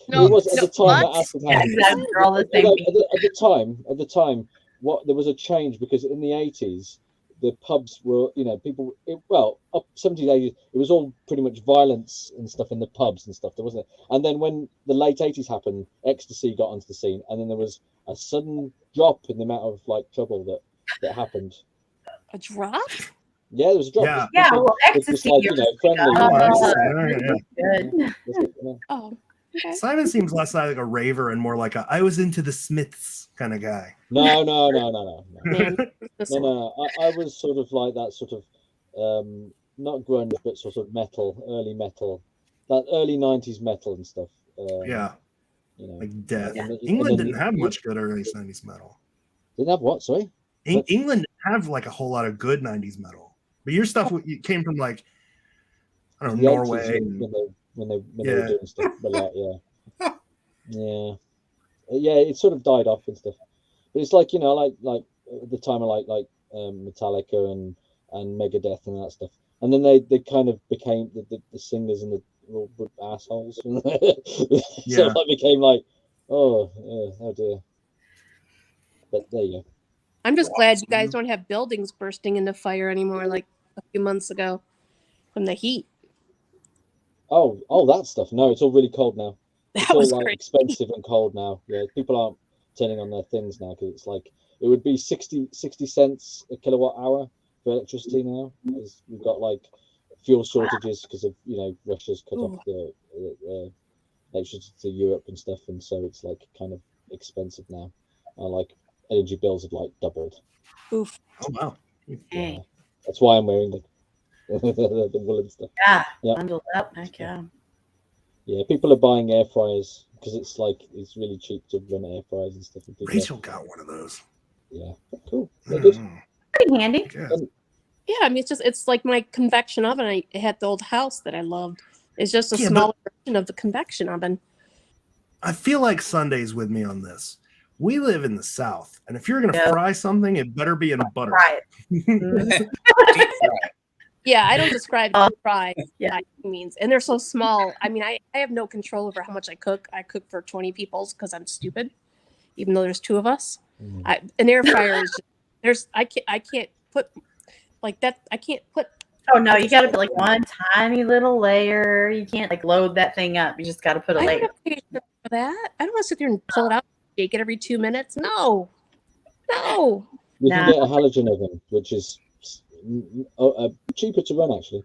No, it was at no, the time what? that acid Yeah, happened. exactly. They're all the You same. know, at the time, what there was a change because in the 80s, the pubs were, you know, people. Up 70s, 80s, it was all pretty much violence and stuff in the pubs and stuff. There wasn't. And then when the late 80s happened, ecstasy got onto the scene, and then there was a sudden drop in the amount of like trouble that happened. A drop? Yeah, there was a drop. Yeah. Yeah, well, It's just ecstasy. like, you know, friendly. Oh, Uh, ecstasy. Yeah. Good. Yeah. Oh, okay. Simon seems less like a raver and more like I was into the Smiths kind of guy. No. Man, No. I was sort of like that sort of not grunge, but sort of early metal, that early 90s metal and stuff. Yeah, You know, like Death. and then- England and then- didn't have much good early 90s metal. Didn't have what? Sorry. England didn't have like a whole lot of good 90s metal. But your stuff came from like, I don't know, The 80s Norway. when they were Yeah. doing stuff, but like, yeah, it sort of died off and stuff. But it's like, you know, like at the time I like Metallica and Megadeth and that stuff, and then they kind of became the singers and the little assholes. So Yeah. it became like, oh dear. But there you go. I'm just glad you guys don't have buildings bursting into fire anymore like a few months ago from the heat. Oh, that stuff. No, it's all really cold now. It's That all was like great. expensive and cold now. Yeah, people aren't turning on their things now because it's like it would be 60 cents a kilowatt hour for electricity now because we've got like fuel shortages because of, you know, Russia's cut off the electricity to Europe and stuff, and so it's like kind of expensive now. Like energy bills have like doubled. Oof. Oh wow. Yeah. That's why I'm wearing the woolen stuff. Yeah, Yeah. bundled up. Heck yeah. Yeah, people are buying air fryers because it's really cheap to run air fryers and stuff. And people Rachel got one of those. yeah, cool. They're good. Pretty handy. Yeah. Yeah, I mean, it's like my convection oven I had the old house that I loved. It's just a Yeah, but- smaller version of the convection oven. I feel like Sunday's with me on this. We live in the South, and if you're gonna Yeah. fry something, it better be in butter. Right. Mhm. Deep fry. Yeah, I don't describe fry yeah. by any means, and they're so small. I mean, I have no control over how much I cook. I cook for 20 people because I'm stupid, even though there's 2 of us. An air fryer is just, I can't put like that. I can't put. Oh no, you got to put like one tiny little layer. You can't like load that thing up. You just got to put a I don't layer. have patience for that. I don't want to sit there and pull it out, shake it every 2 minutes. No. You can get a halogen oven, which is cheaper to run actually.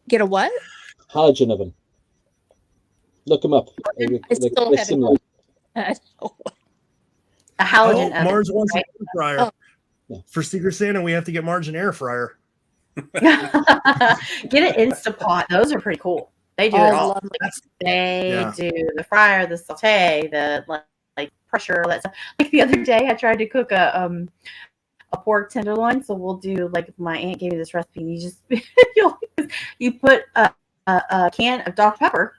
Get a what? Halogen oven. Look them up. They're still they're haven't- similar. A halogen Oh, oven. Marge wants right? an air fryer. Oh. For Secret Santa, we have to get Marge an air fryer. Get an Instapot. Those are pretty cool. They do it Oh, all. lovely. They Yeah. do the fryer, the saute, the like pressure, all that stuff. Like the other day, I tried to cook a pork tenderloin. So we'll do like my aunt gave me this recipe. And you just you put a can of Dr Pepper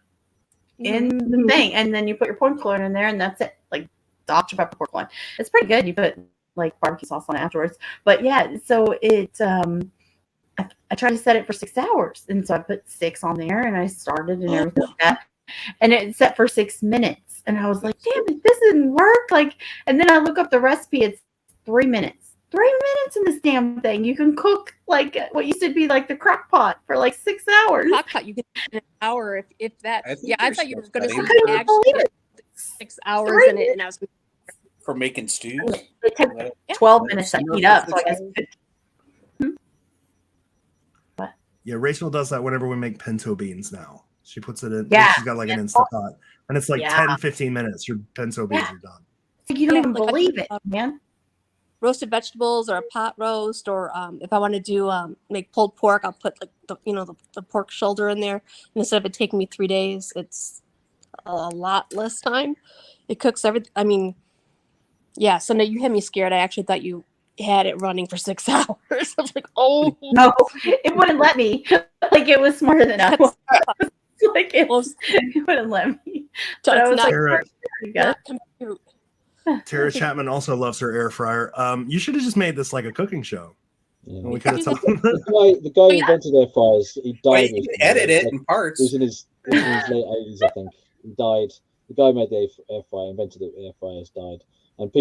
in the thing, and then you put your pork loin in there, and that's it. Like Dr Pepper pork loin. It's pretty good. You put like barbecue sauce on it afterwards. But yeah, so it I tried to set it for 6 hours, and so I put 6 on there, and I started and everything like that, and it set for 6 minutes, and I was like, "Damn it, this didn't work!" Like, and then I look up the recipe; it's 3 minutes. 3 minutes in this damn thing. You can cook like what used to be like the crock pot for like 6 hours. Crock pot, you can in an hour if that. I think Yeah, I you're thought you were still going to studying. say I couldn't actually believe it. 6 hours 3 in it, and I was For making stews. It took Yeah. 12 minutes to heat up. So I guess Yeah, Rachel does that whenever we make pinto beans now. She puts it in. Yeah. She's got like an Instapot, and it's like Yeah. 10-15 minutes. Your pinto beans are done. you don't Yeah, even like I believe did, it, man. roasted vegetables or a pot roast, or if I want to do make pulled pork, I'll put like the pork shoulder in there. And instead of it taking me 3 days, it's a lot less time. It cooks everything. I mean, yeah. So now you had me scared. I actually thought you had it running for 6 hours. I was like, oh No, it wouldn't let me. Like it was smarter than I was. Like it wouldn't let me. But I was like, Tara, you got Tara Chapman also loves her air fryer. You should have just made this like a cooking show. Yeah. We could have told The guy who invented air fryers, he died. Well, you can recently. edit it Like, in He was parts. in his late 80s, I think. He died. The guy who made the air fryer, invented the air fryers, died. And I've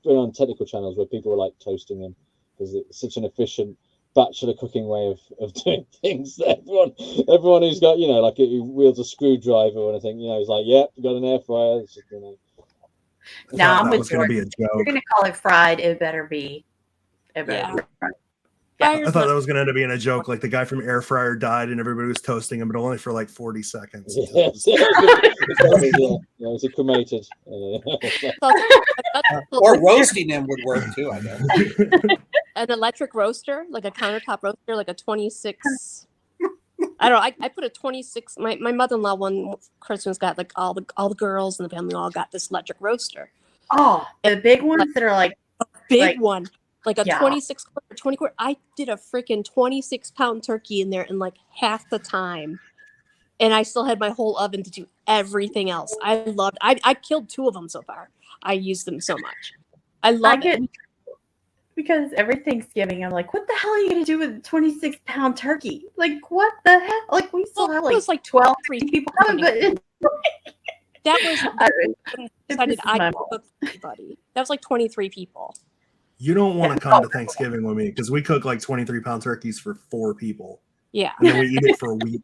been on technical channels where people were like toasting him because it's such an efficient bachelor cooking way of doing things. Everyone who's got, like who wields a screwdriver or anything, he's like, yeah, got an air fryer. It's just, No, thought I'm that with was going to be a George. If you're joke. gonna call it fried, it better be. It better Yeah. be fried. I thought that was going to end up being a joke. Like the guy from Air Fryer died and everybody was toasting him, but only for like 40 seconds. Yes. Was he cremated? Or roasting them would work too, I guess. An electric roaster, like a countertop roaster, like a 26. I don't know. I put a 26. My mother-in-law one Christmas got like all the girls in the family all got this electric roaster. Oh, the big ones that are like Big one. Like a Yeah. 26 quarter, 20 quarter. I did a freaking 26-pound turkey in there in like half the time. And I still had my whole oven to do everything else. I killed 2 of them so far. I used them so much. I love it. Because every Thanksgiving I'm like, what the hell are you gonna do with a 26-pound turkey? Like, what the hell? Like, we still have it was like 12 3 people coming, but that was when I decided This is I my could cook for everybody. That was like 23 people. You don't want to come to Thanksgiving with me because we cook like 23-pound turkeys for 4 people. Yeah. And then we eat it for a week.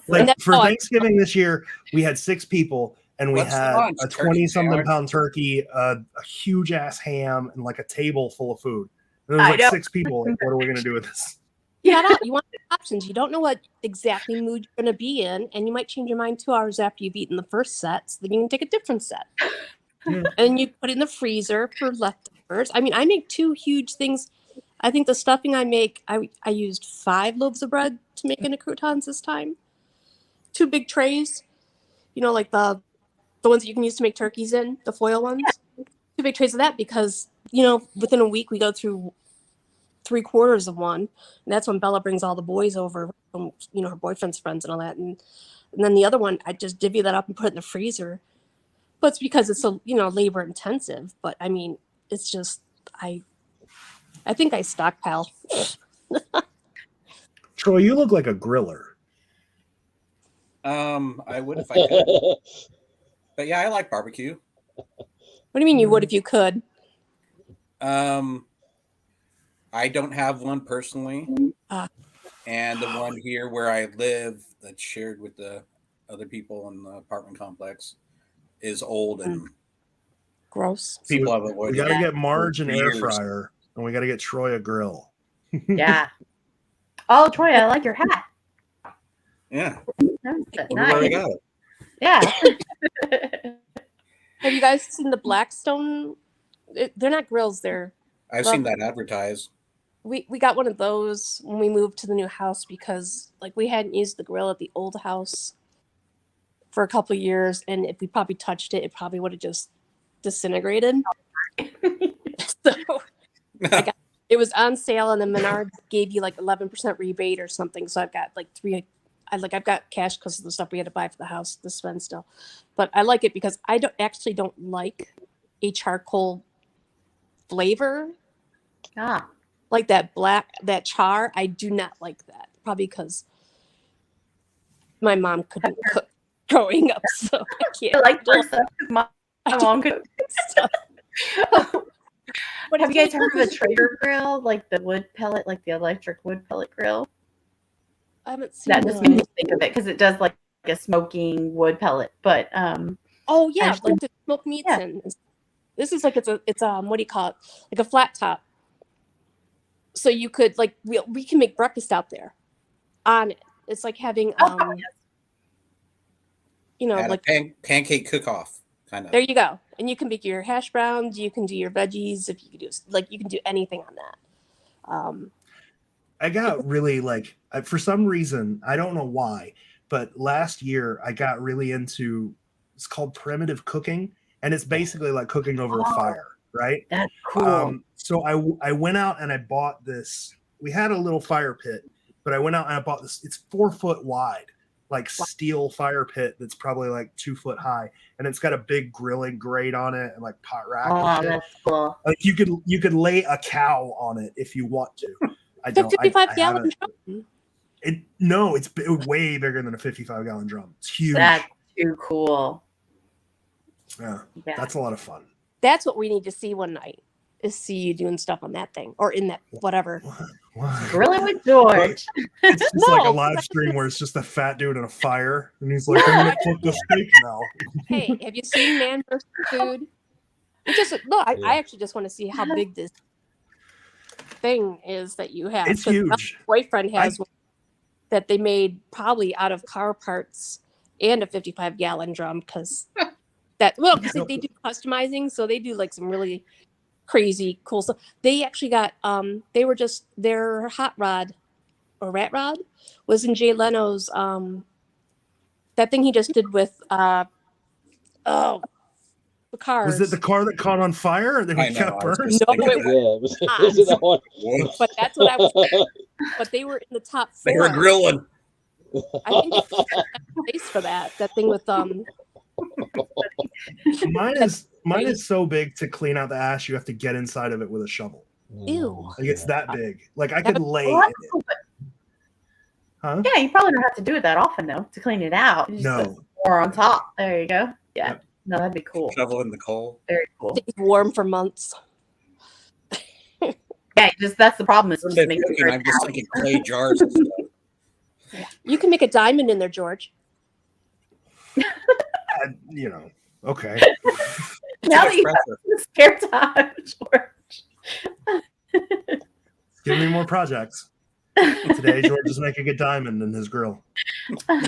Like for Thanksgiving this year, we had 6 people and we What's had lunch? a Turkey 20-something sandwich? pound turkey, a huge ass ham, and like a table full of food. And there I was like know. 6 people. Like, what are we going to do with this? You want options. You don't know what exactly mood you're going to be in, and you might change your mind 2 hours after you've eaten the first set. So then you can take a different set, and you put it in the freezer for leftovers. I mean, I make 2 huge things. I think the stuffing I make, I used 5 loaves of bread to make into croutons this time. 2 big trays, like the ones that you can use to make turkeys in, the foil ones. 2 big trays of that because within a week we go through 3/4 of one, and that's when Bella brings all the boys over from her boyfriend's friends and all that, and then the other one I just divvy that up and put it in the freezer. But it's because it's so labor intensive. But I mean, it's just I think I stockpile. Troy, you look like a griller. I would if I could. But yeah, I like barbecue. What do you mean you would if you could? I don't have one personally, and the one here where I live that's shared with the other people in the apartment complex is old and gross. People have avoided. We got to it get Marge an for air years. fryer, and we got to get Troy a grill. Yeah. Oh, Troy, I like your hat. Yeah. That's Wonder where I nice. got it. Yeah. Have you guys seen the Blackstone? They're not grills. They're I've seen that advertised. we got one of those when we moved to the new house because we hadn't used the grill at the old house for a couple of years, and if we probably touched it, it probably would have just disintegrated. So it was on sale, and then Menards gave you 11% rebate or something. So I've got I've got cash because of the stuff we had to buy for the house to spend still, but I like it because I don't like a charcoal flavor. Like that char, I do not like that. Probably because my mom couldn't cook growing up, so I can't. I like stuff because my mom could. What have you guys heard of a Traeger grill, like the wood pellet, like the electric wood pellet grill? I haven't seen That just made me think of it because it does like a smoking wood pellet. But oh yeah, actually- like to smoke meats in. This is it's what do you call it? Like a flat top. So you could we can make breakfast out there on it. It's like having At a pancake cook-off kind of. there you go. And you can make your hash browns, you can do your veggies, if you could do you can do anything on that. I got really for some reason, I don't know why, but last year I got really into, it's called primitive cooking, and it's basically like cooking over a fire, right? That's cool. So I went out and I bought this. We had a little fire pit, but I went out and I bought this. It's 4 foot wide, steel fire pit that's probably 2 foot high, and it's got a big grilling grate on it and pot rack. Oh, and shit. that's cool. You could lay a cow on it if you want to. I The don't. 55 I gallon haven't. drum. No, it's way bigger than a 55-gallon drum. It's huge. That's too cool. Yeah, Yeah. that's a lot of fun. That's what we need to see one night. Is see you doing stuff on that thing or in that whatever. Why? Grilling with George. It's just like a No, live stream where it's just a fat dude in a fire, and he's like, "I'm gonna cook the steak now." Hey, have you seen Man vs. Food? It just no. I actually just want to see how big this thing is that you have. It's 'Cause my huge. boyfriend has one that they made probably out of car parts and a 55-gallon drum because because they do customizing, so they do like some really crazy cool stuff. They actually got they were just their hot rod or rat rod was in Jay Leno's that thing he just did with the cars. Was it the car that caught on fire and then I he know, got I was burned? just No, thinking it that. Yeah, was it that one? But that's what I was but they were in the top 4. They were grilling. I think they got place for that thing with Mine is so big to clean out the ash you have to get inside of it with a shovel. ew. Like it's that big. Like I could lay Well, in that's it. cool, but- Huh? Yeah, you probably don't have to do it that often though to clean it out. You just No. put more on top. There you go. Yeah. Yep. No, that'd be cool. Shovel in the coal. Very cool. It's warm for months. Yeah, just that's the problem. Is When just they're making cooking, sure I'm it's just out. thinking clay jars and stuff. You can make a diamond in there, George. You know. Okay. Now that you have the spare time, George. Give me more projects. Today George is making a diamond in his grill. I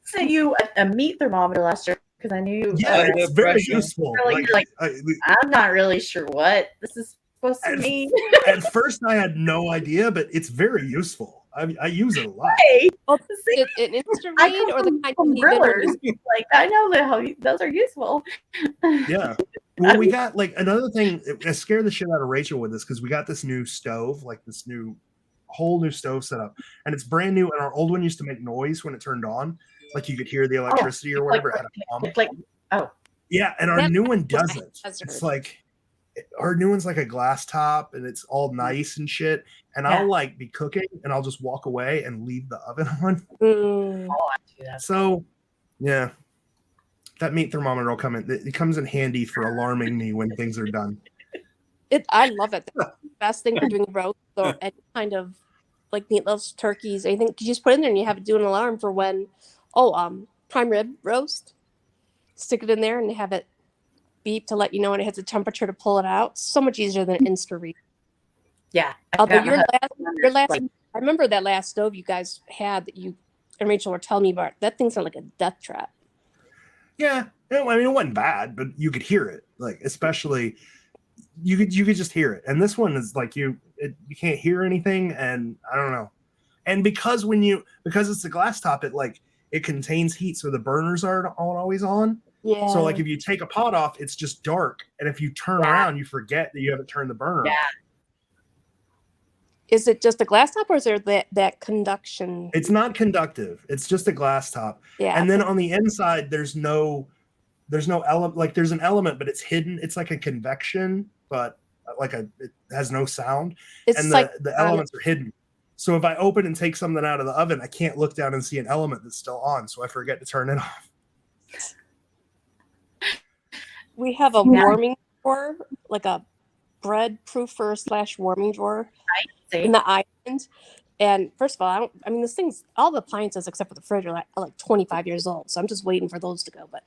sent you a meat thermometer last year because I knew. Yeah, it's very pressure. useful. Really, like, I- I'm not really sure what this is supposed to mean. at first I had no idea, but it's very useful. I use it a lot. Hey, Oh, see, an instant I raid come or the kind from you did when grillers. you- Like I know that those are useful. Yeah. Well, we got like another thing. It scared the shit out of Rachel with this because we got this new stove, like this whole new stove set up, and it's brand new. And our old one used to make noise when it turned on, like you could hear the electricity or whatever. It had a pump. Like oh Yeah, and our That new one was a doesn't. hazard. It's like our new one's like a glass top, and it's all nice and shit. And Yeah. I'll like be cooking, and I'll just walk away and leave the oven on. Mm. So, yeah, that meat thermometer will come in. It comes in handy for alarming me when things are done. I love it. The best thing for doing roast or any kind of like meatloaf, turkeys, anything. You just put it in there and you have it do an alarm for when, prime rib roast. Stick it in there and have it beep to let you know when it hits a temperature to pull it out. So much easier than Insta read. yeah. I Although forgot my husband your last, like, I remember that last stove you guys had that you and Rachel were telling me about. That thing sounded like a death trap. Yeah, I mean, it wasn't bad, but you could hear it. Like, especially you could just hear it. And this one is like you can't hear anything, and I don't know. And because it's a glass top, it contains heat, so the burners aren't always on. Yeah. So like if you take a pot off, it's just dark, and if you turn around, you forget that you haven't turned the burner Yeah. off. Is it just a glass top or is there that conduction? It's not conductive. It's just a glass top. Yeah. And then on the inside, there's no element. Like there's an element, but it's hidden. It's like a convection, but it has no sound. It's And like the elements are hidden. So if I open and take something out of the oven, I can't look down and see an element that's still on. So I forget to turn it off. we have a warming drawer, like a bread proofer / warming drawer in the island. And first of all, this thing's all the appliances except for the fridge are like 25 years old. So I'm just waiting for those to go. But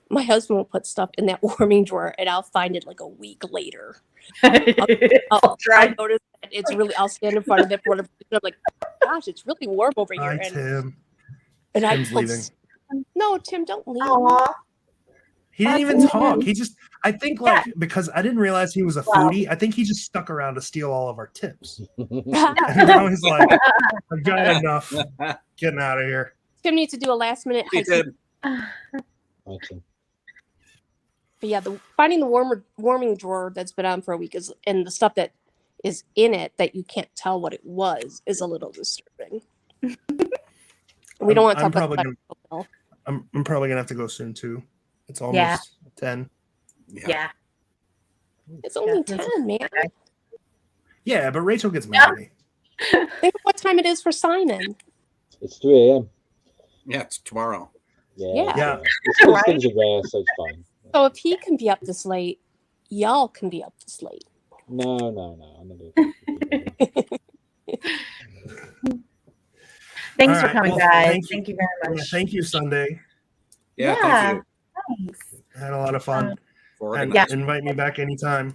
my husband will put stuff in that warming drawer and I'll find it like a week later. I'll notice that it's really, I'll stand in front of it for whatever reason. I'm like, gosh, it's really warm over here. Hi, Tim. And Tim's leaving. No, Tim, don't leave. Aww. He didn't even talk. He just, I think because I didn't realize he was a foodie, I think he just stuck around to steal all of our tips. And now he's like, I've got enough. Getting out of here. Tim needs to do a last minute. He did. But yeah, finding the warming drawer that's been on for a week and the stuff that is in it that you can't tell what it was is a little disturbing. We don't want to talk about that. I'm probably gonna have to go soon too. It's almost 10. Yeah. It's only 10, man. Yeah, but Rachel gets mad at me. Think of what time it is for Simon. It's 3 a.m. Yeah, it's tomorrow. Yeah. Yeah. These things are rare, so it's fine. So if he can be up this late, y'all can be up this late. No. I'm not Thanks All for right, coming, well, guys. thank you. Thank you very much. Thank you, Sunday. Yeah, Yeah. thank you Thanks. I had a lot of fun. for And organizing. invite me back anytime.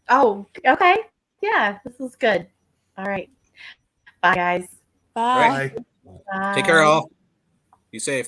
Oh, okay. Yeah, this is good. All right. Bye, guys. Bye. Bye. Bye. Take care, all. Be safe.